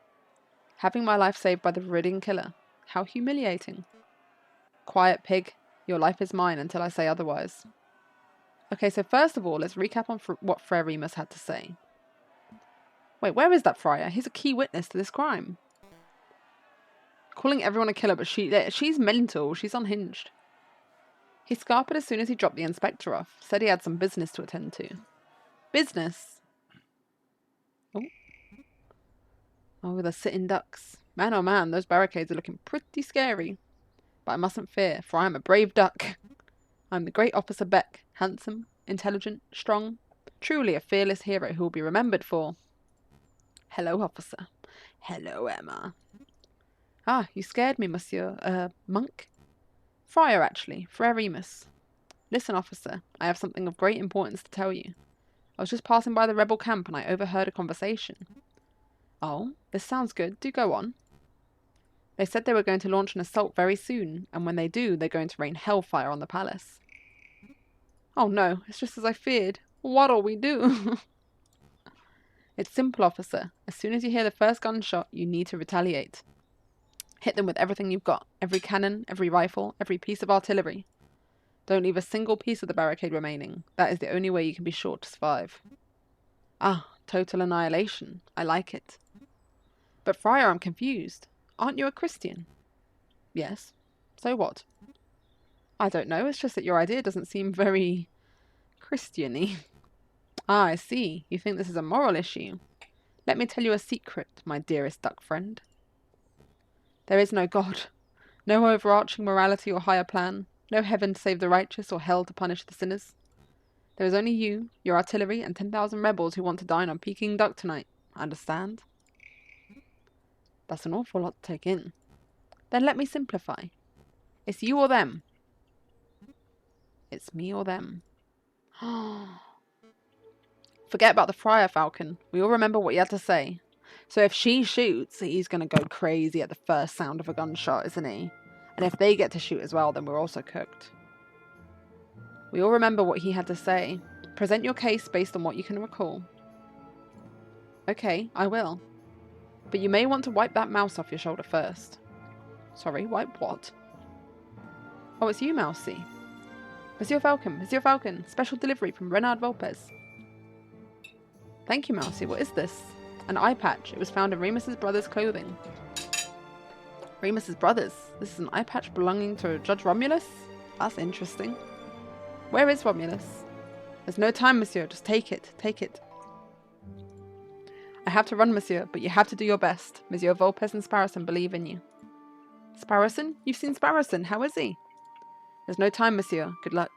Having my life saved by the Viridian killer. How humiliating. Quiet, pig. Your life is mine until I say otherwise. Okay, so first of all, let's recap on what Friar Remus had to say. Wait, where is that friar? He's a key witness to this crime. Calling everyone a killer, but she's mental. She's unhinged. He scarpered as soon as he dropped the inspector off. Said he had some business to attend to. Business? Oh, the sitting ducks. Man, oh man, those barricades are looking pretty scary. But I mustn't fear, for I am a brave duck. I'm the great Officer Beck, handsome, intelligent, strong, truly a fearless hero who will be remembered for... Hello, officer. Hello, Emma. Ah, you scared me, monsieur, monk? Friar, actually, Friar Remus. Listen, officer, I have something of great importance to tell you. I was just passing by the rebel camp and I overheard a conversation. Oh, this sounds good. Do go on. They said they were going to launch an assault very soon, and when they do, they're going to rain hellfire on the palace. Oh no, it's just as I feared. What'll we do? It's simple, officer. As soon as you hear the first gunshot, you need to retaliate. Hit them with everything you've got. Every cannon, every rifle, every piece of artillery. Don't leave a single piece of the barricade remaining. That is the only way you can be sure to survive. Ah, total annihilation. I like it. But Friar, I'm confused. Aren't you a Christian? Yes. So what? I don't know. It's just that your idea doesn't seem very Christian-y. Ah, I see. You think this is a moral issue. Let me tell you a secret, my dearest duck friend. There is no God. No overarching morality or higher plan. No heaven to save the righteous or hell to punish the sinners. There is only you, your artillery, and 10,000 rebels who want to dine on Peking duck tonight. Understand? That's an awful lot to take in. Then let me simplify. It's you or them. It's me or them. Forget about the Friar Falcon. We all remember what you had to say. So if she shoots, he's going to go crazy at the first sound of a gunshot, isn't he? And if they get to shoot as well, then we're also cooked. We all remember what he had to say. Present your case based on what you can recall. Okay, I will. But you may want to wipe that mouse off your shoulder first. Sorry, wipe what? Oh, it's you, Mousy. Monsieur Falcon, special delivery from Renard Volpes. Thank you, Mousy. What is this? An eye patch. It was found in Remus's brother's clothing. Remus's brothers? This is an eye patch belonging to Judge Romulus? That's interesting. Where is Romulus? There's no time, monsieur. Just take it. Take it. I have to run, monsieur, but you have to do your best. Monsieur Volpes and Sparrowson believe in you. Sparrowson? You've seen Sparrowson. How is he? There's no time, monsieur. Good luck.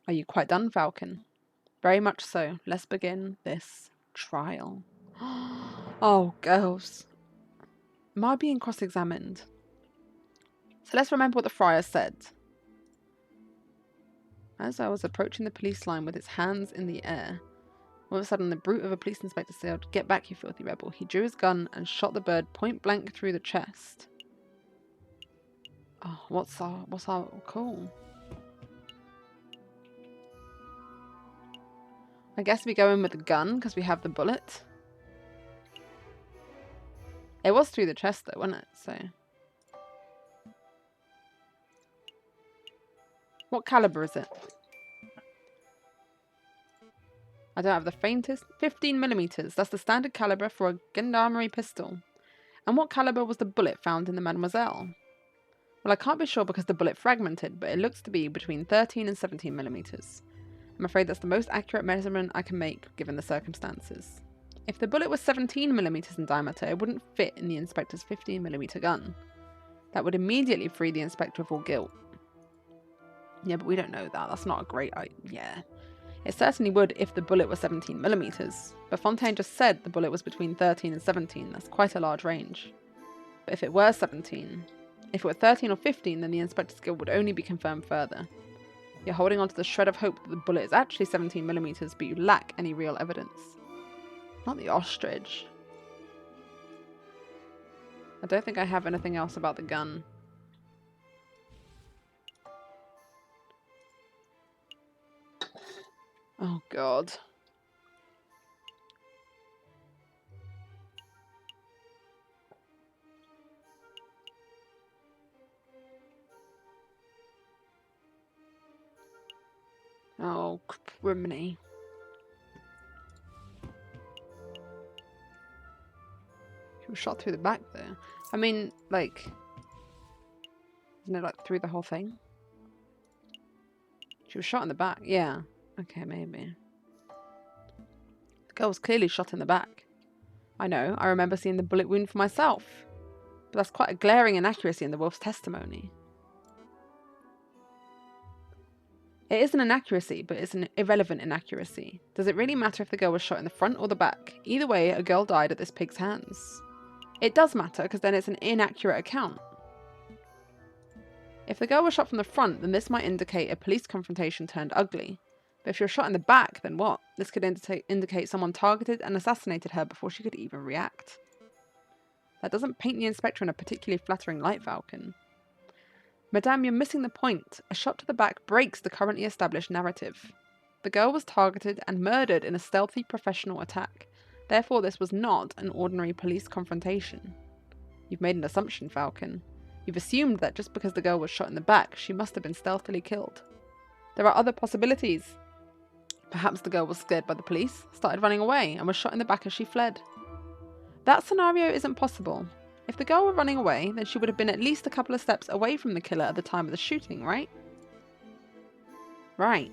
Are you quite done, Falcon? Very much so. Let's begin this trial. Oh, girls. Am I being cross-examined? So let's remember what the friar said. As I was approaching the police line with his hands in the air, all of a sudden the brute of a police inspector said, "Get back, you filthy rebel." He drew his gun and shot the bird point blank through the chest. Oh, what's our call? I guess we go in with the gun because we have the bullet. It was through the chest though, wasn't it? So, what caliber is it? I don't have the faintest. 15mm. That's the standard caliber for a gendarmerie pistol. And what caliber was the bullet found in the Mademoiselle? Well, I can't be sure because the bullet fragmented, but it looks to be between 13 and 17mm. I'm afraid that's the most accurate measurement I can make given the circumstances. If the bullet was 17mm in diameter, it wouldn't fit in the inspector's 15mm gun. That would immediately free the inspector of all guilt. Yeah, but we don't know that. That's not a great idea. Yeah. It certainly would if the bullet was 17mm, but Fontaine just said the bullet was between 13 and 17. That's quite a large range. But if it were 17, if it were 13 or 15, then the inspector's guilt would only be confirmed further. You're holding on to the shred of hope that the bullet is actually 17mm, but you lack any real evidence. Not the ostrich. I don't think I have anything else about the gun. Oh god. Oh, criminy. She was shot through the back though. I mean, like, isn't it like through the whole thing? She was shot in the back. Yeah. Okay, maybe. The girl was clearly shot in the back. I know. I remember seeing the bullet wound for myself. But that's quite a glaring inaccuracy in the wolf's testimony. It is an inaccuracy, but it's an irrelevant inaccuracy. Does it really matter if the girl was shot in the front or the back? Either way, a girl died at this pig's hands. It does matter, because then it's an inaccurate account. If the girl was shot from the front, then this might indicate a police confrontation turned ugly. But if you're shot in the back, then what? This could indicate someone targeted and assassinated her before she could even react. That doesn't paint the inspector in a particularly flattering light, Falcon. Madame, you're missing the point. A shot to the back breaks the currently established narrative. The girl was targeted and murdered in a stealthy professional attack. Therefore, this was not an ordinary police confrontation. You've made an assumption, Falcon. You've assumed that just because the girl was shot in the back, she must have been stealthily killed. There are other possibilities. Perhaps the girl was scared by the police, started running away, and was shot in the back as she fled. That scenario isn't possible. If the girl were running away, then she would have been at least a couple of steps away from the killer at the time of the shooting, right? Right.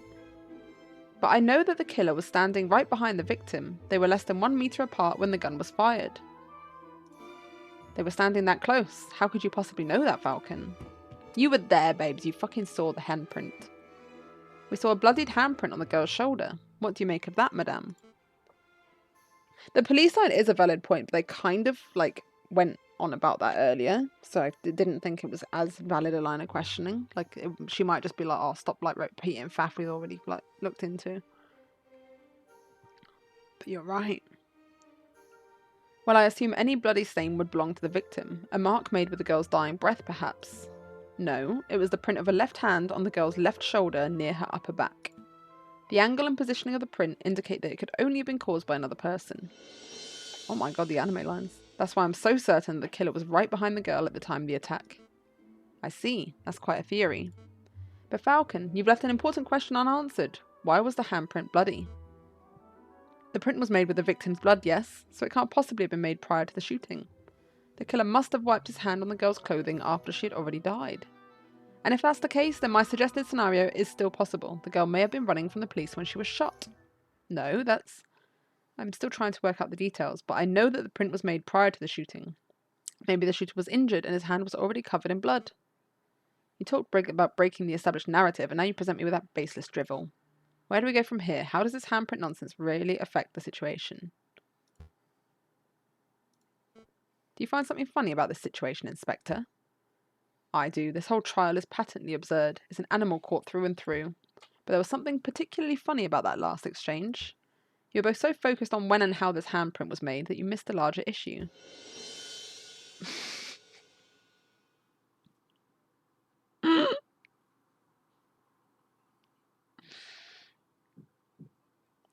But I know that the killer was standing right behind the victim. They were less than 1 meter apart when the gun was fired. They were standing that close. How could you possibly know that, Falcon? You were there, babes. You fucking saw the handprint. We saw a bloodied handprint on the girl's shoulder. What do you make of that, madame? The police side is a valid point, but they kind of, like, went on about that earlier. So I didn't think it was as valid a line of questioning. Like, she might just be like, oh, stop, like, repeating faff we've already, like, looked into. But you're right. Well, I assume any bloody stain would belong to the victim. A mark made with the girl's dying breath, perhaps. No, it was the print of a left hand on the girl's left shoulder near her upper back. The angle and positioning of the print indicate that it could only have been caused by another person. Oh my god, the anime lines. That's why I'm so certain the killer was right behind the girl at the time of the attack. I see. That's quite a theory. But Falcon, you've left an important question unanswered. Why was the handprint bloody? The print was made with the victim's blood, yes, so it can't possibly have been made prior to the shooting. The killer must have wiped his hand on the girl's clothing after she had already died. And if that's the case, then my suggested scenario is still possible. The girl may have been running from the police when she was shot. No, I'm still trying to work out the details, but I know that the print was made prior to the shooting. Maybe the shooter was injured and his hand was already covered in blood. You talked about breaking the established narrative, and now you present me with that baseless drivel. Where do we go from here? How does this handprint nonsense really affect the situation? Do you find something funny about this situation, Inspector? I do. This whole trial is patently absurd. It's an animal court through and through. But there was something particularly funny about that last exchange. You were both so focused on when and how this handprint was made that you missed the larger issue.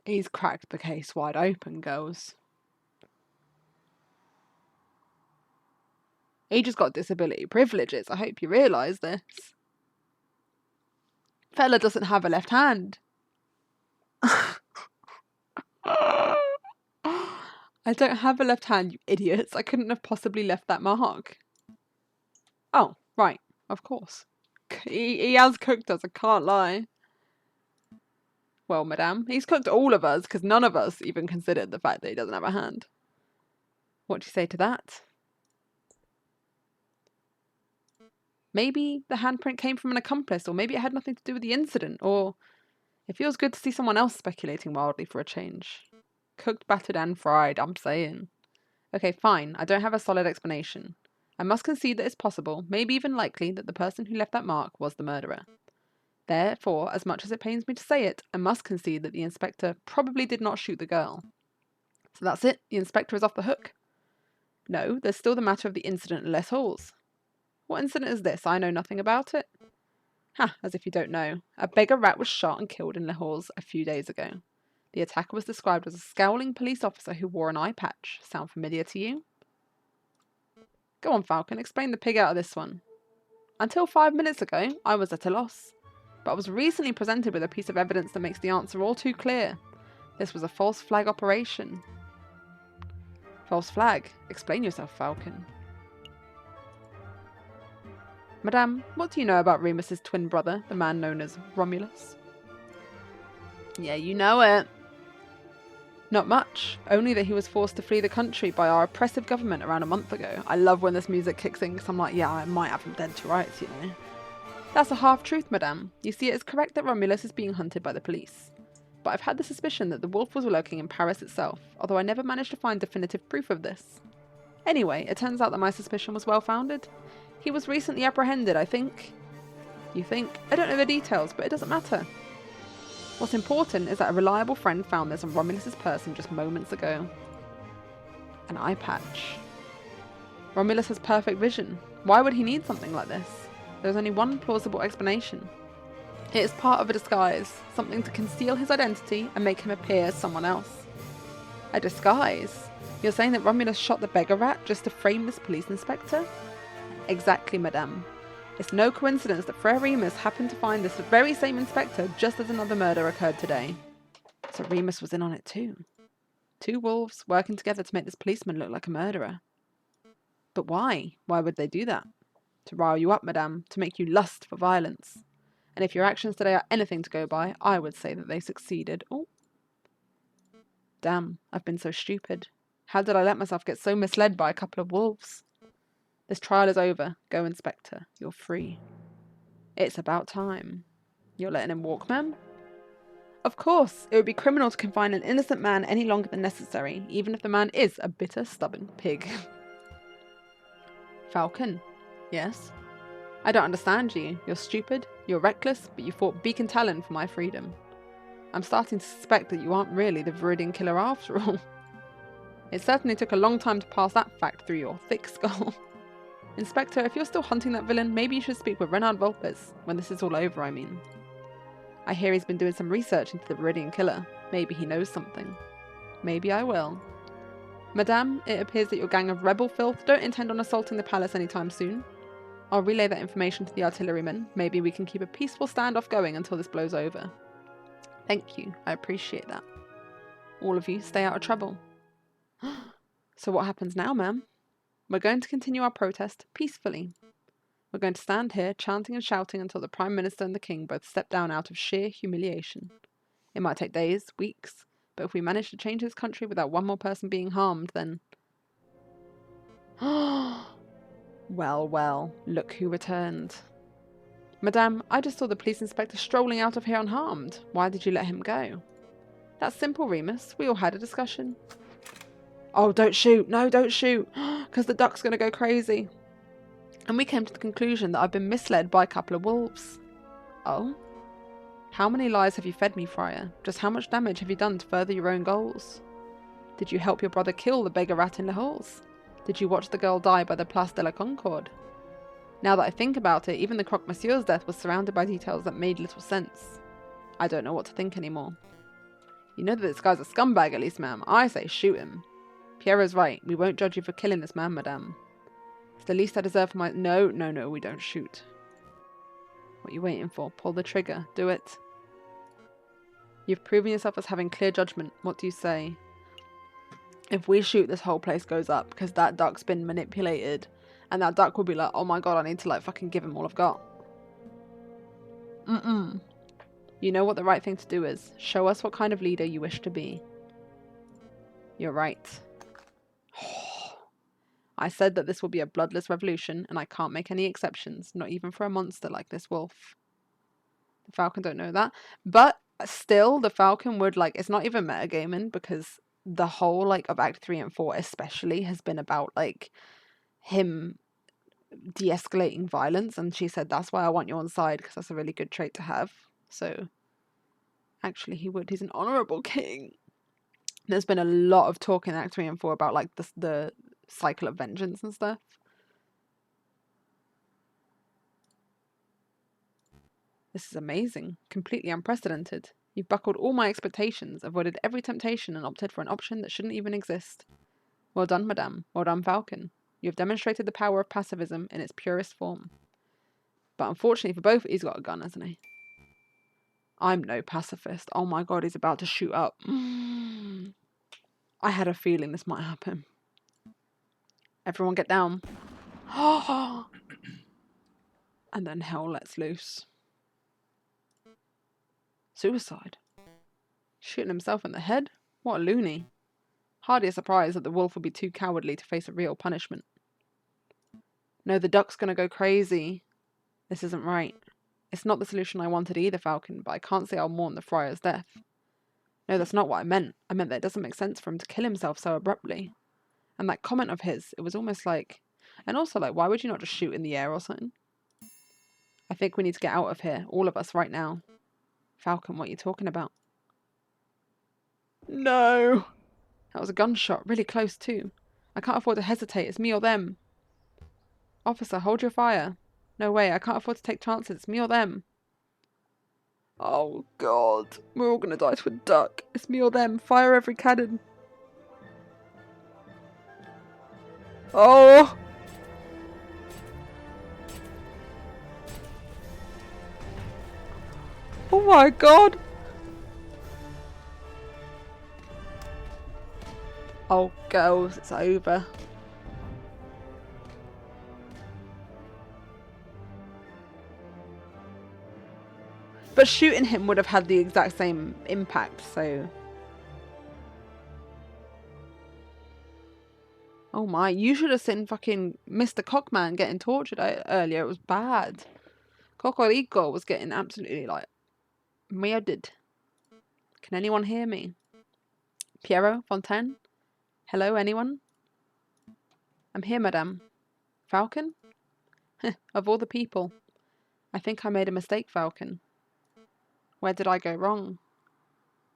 He's cracked the case wide open, girls. He just got disability privileges. I hope you realise this. Fella doesn't have a left hand. I don't have a left hand, you idiots. I couldn't have possibly left that mark. Oh, right. Of course. He has cooked us, I can't lie. Well, madame, he's cooked all of us, because none of us even considered the fact that he doesn't have a hand. What do you say to that? Maybe the handprint came from an accomplice, or maybe it had nothing to do with the incident, or it feels good to see someone else speculating wildly for a change. Cooked, battered, and fried, I'm saying. Okay, fine, I don't have a solid explanation. I must concede that it's possible, maybe even likely, that the person who left that mark was the murderer. Therefore, as much as it pains me to say it, I must concede that the inspector probably did not shoot the girl. So that's it, the inspector is off the hook. No, there's still the matter of the incident at Les Halls. What incident is this? I know nothing about it. Ha, as if you don't know. A beggar rat was shot and killed in Les Halls a few days ago. The attacker was described as a scowling police officer who wore an eye patch. Sound familiar to you? Go on, Falcon, explain the pig out of this one. Until 5 minutes ago, I was at a loss. But I was recently presented with a piece of evidence that makes the answer all too clear. This was a false flag operation. False flag? Explain yourself, Falcon. Madame, what do you know about Remus's twin brother, the man known as Romulus? Yeah, you know it. Not much, only that he was forced to flee the country by our oppressive government around a month ago. I love when this music kicks in because I'm like, yeah, I might have him dead to rights, you know. That's a half-truth, madame. You see, it is correct that Romulus is being hunted by the police. But I've had the suspicion that the wolf was lurking in Paris itself, although I never managed to find definitive proof of this. Anyway, it turns out that my suspicion was well-founded. He was recently apprehended, I think. You think? I don't know the details, but it doesn't matter. What's important is that a reliable friend found this on Romulus's person just moments ago. An eye patch. Romulus has perfect vision. Why would he need something like this? There's only one plausible explanation. It is part of a disguise, something to conceal his identity and make him appear as someone else. A disguise? You're saying that Romulus shot the beggar rat just to frame this police inspector? Exactly, madame. It's no coincidence that Frere Remus happened to find this very same inspector just as another murder occurred today. So Remus was in on it too. Two wolves working together to make this policeman look like a murderer. But why? Why would they do that? To rile you up, madame, to make you lust for violence. And if your actions today are anything to go by, I would say that they succeeded. Oh. Damn, I've been so stupid. How did I let myself get so misled by a couple of wolves? This trial is over. Go, Inspector. You're free. It's about time. You're letting him walk, ma'am? Of course. It would be criminal to confine an innocent man any longer than necessary, even if the man is a bitter, stubborn pig. Falcon. Yes? I don't understand you. You're stupid, you're reckless, but you fought beak and talon for my freedom. I'm starting to suspect that you aren't really the Viridian killer after all. It certainly took a long time to pass that fact through your thick skull. Inspector, if you're still hunting that villain, maybe you should speak with Renard Vulpes. When this is all over, I mean. I hear he's been doing some research into the Viridian killer. Maybe he knows something. Maybe I will. Madame, it appears that your gang of rebel filth don't intend on assaulting the palace anytime soon. I'll relay that information to the artillerymen. Maybe we can keep a peaceful standoff going until this blows over. Thank you. I appreciate that. All of you, stay out of trouble. So what happens now, ma'am? We're going to continue our protest peacefully. We're going to stand here chanting and shouting until the Prime Minister and the King both step down out of sheer humiliation. It might take days, weeks, but if we manage to change this country without one more person being harmed, then... Well, well, look who returned. Madame, I just saw the police inspector strolling out of here unharmed. Why did you let him go? That's simple, Remus. We all had a discussion. Oh, don't shoot. No, don't shoot. Because the duck's going to go crazy. And we came to the conclusion that I've been misled by a couple of wolves. Oh? How many lies have you fed me, Friar? Just how much damage have you done to further your own goals? Did you help your brother kill the beggar rat in the halls? Did you watch the girl die by the Place de la Concorde? Now that I think about it, even the Croque Monsieur's death was surrounded by details that made little sense. I don't know what to think anymore. You know that this guy's a scumbag at least, ma'am. I say shoot him. Pierre's right. We won't judge you for killing this man, madame. It's the least I deserve for my... No, we don't shoot. What are you waiting for? Pull the trigger. Do it. You've proven yourself as having clear judgment. What do you say? If we shoot, this whole place goes up because that duck's been manipulated. And that duck will be like, oh my god, I need to like fucking give him all I've got. You know what the right thing to do is. Show us what kind of leader you wish to be. You're right. I said that this will be a bloodless revolution, and I can't make any exceptions, not even for a monster like this wolf. The Falcon don't know that. But still, the Falcon would, like, it's not even metagaming, because the whole, like, of Act 3 and 4 especially has been about, like, him de-escalating violence, and she said, that's why I want you on side, because that's a really good trait to have. So, actually, he would. He's an honourable king. There's been a lot of talk in Act 3 and 4 about, like, the cycle of vengeance and stuff. This is amazing. Completely unprecedented. You've buckled all my expectations, avoided every temptation, and opted for an option that shouldn't even exist. Well done, madame. Well done, Falcon. You have demonstrated the power of pacifism in its purest form. But unfortunately for both, he's got a gun, hasn't he? I'm no pacifist. Oh my god, he's about to shoot up. I had a feeling this might happen. Everyone get down. And then hell lets loose. Suicide. Shooting himself in the head? What a loony. Hardly a surprise that the wolf would be too cowardly to face a real punishment. No, the duck's gonna go crazy. This isn't right. It's not the solution I wanted either, Falcon, but I can't say I'll mourn the friar's death. No, that's not what I meant. I meant that it doesn't make sense for him to kill himself so abruptly. And that comment of his, it was almost like... And also, like, why would you not just shoot in the air or something? I think we need to get out of here, all of us, right now. Falcon, what are you talking about? No! That was a gunshot, really close too. I can't afford to hesitate, it's me or them. Officer, hold your fire. No way, I can't afford to take chances, it's me or them. Oh god, we're all gonna die to a duck. It's me or them, fire every cannon. Oh! Oh my god! Oh girls, it's over. But shooting him would have had the exact same impact, so... Oh my, you should have seen fucking Mr. Cockman getting tortured earlier. It was bad. Cocorico was getting absolutely, like, murdered. Can anyone hear me? Piero? Fontaine? Hello, anyone? I'm here, madame. Falcon? Of all the people. I think I made a mistake, Falcon. Where did I go wrong?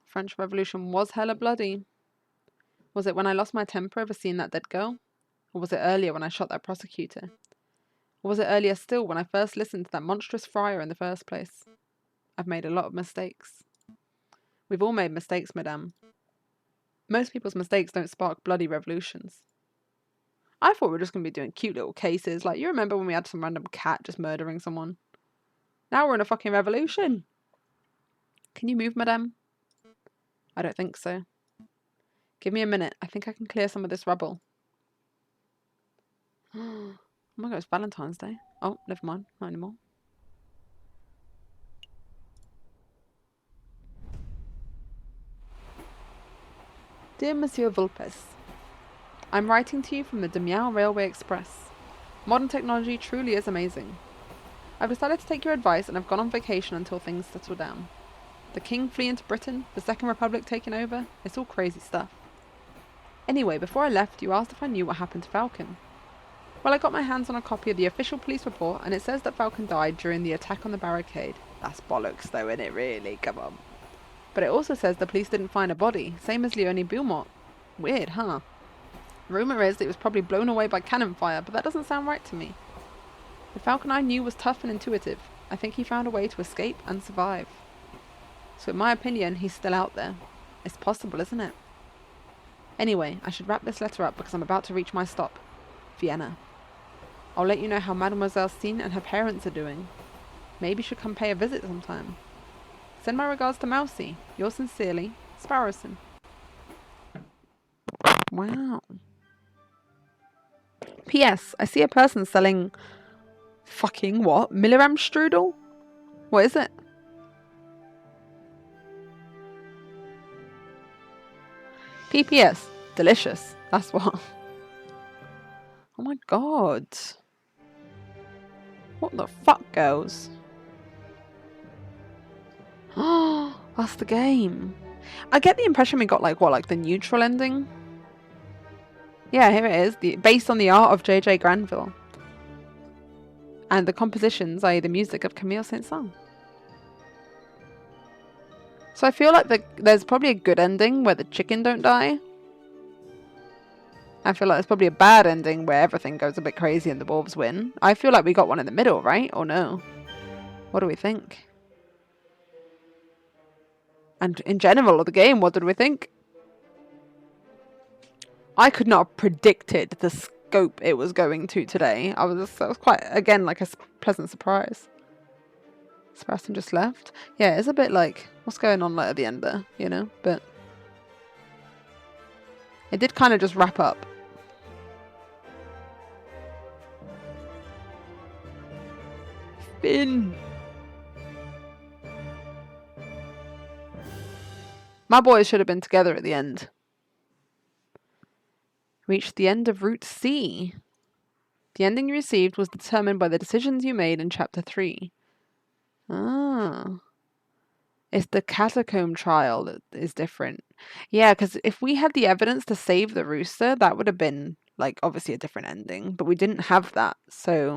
French Revolution was hella bloody. Was it when I lost my temper over seeing that dead girl? Or was it earlier when I shot that prosecutor? Or was it earlier still when I first listened to that monstrous friar in the first place? I've made a lot of mistakes. We've all made mistakes, madame. Most people's mistakes don't spark bloody revolutions. I thought we were just going to be doing cute little cases. Like, you remember when we had some random cat just murdering someone? Now we're in a fucking revolution. Can you move, madame? I don't think so. Give me a minute. I think I can clear some of this rubble. Oh my god, it's Valentine's Day. Oh, never mind. Not anymore. Dear Monsieur Vulpes, I'm writing to you from the Damiens Railway Express. Modern technology truly is amazing. I've decided to take your advice and have gone on vacation until things settle down. The king fleeing to Britain, the Second Republic taking over, it's all crazy stuff. Anyway, before I left, you asked if I knew what happened to Falcon. Well, I got my hands on a copy of the official police report, and it says that Falcon died during the attack on the barricade. That's bollocks though, innit, really? Come on. But it also says the police didn't find a body, same as Leonie Beaumont. Weird, huh? Rumour is that it was probably blown away by cannon fire, but that doesn't sound right to me. The Falcon I knew was tough and intuitive. I think he found a way to escape and survive. So in my opinion, he's still out there. It's possible, isn't it? Anyway, I should wrap this letter up because I'm about to reach my stop. Vienna. I'll let you know how Mademoiselle Sine and her parents are doing. Maybe she'll come pay a visit sometime. Send my regards to Mousie. Yours sincerely, Sparrowson. Wow. P.S. I see a person selling... Fucking what? Milliram strudel? What is it? P.P.S. Delicious. That's what. Oh my god. What the fuck, girls? Oh, that's the game. I get the impression we got like the neutral ending. Yeah, here it is. Based on the art of J.J. Granville. And the compositions, i.e. the music of Camille Saint-Saëns. So I feel like there's probably a good ending where the chicken don't die. I feel like there's probably a bad ending where everything goes a bit crazy and the wolves win. I feel like we got one in the middle, right? Or no? What do we think? And in general of the game, what did we think? I could not have predicted the scope it was going to today. That was quite, again, like a pleasant surprise. Sebastian just left. Yeah, it's a bit like, what's going on like at the end there, you know? But it did kind of just wrap up. Finn! My boys should have been together at the end. Reached the end of Route C. The ending you received was determined by the decisions you made in Chapter 3. Ah. It's the catacomb trial that is different. Yeah, because if we had the evidence to save the rooster, that would have been, like, obviously a different ending. But we didn't have that, so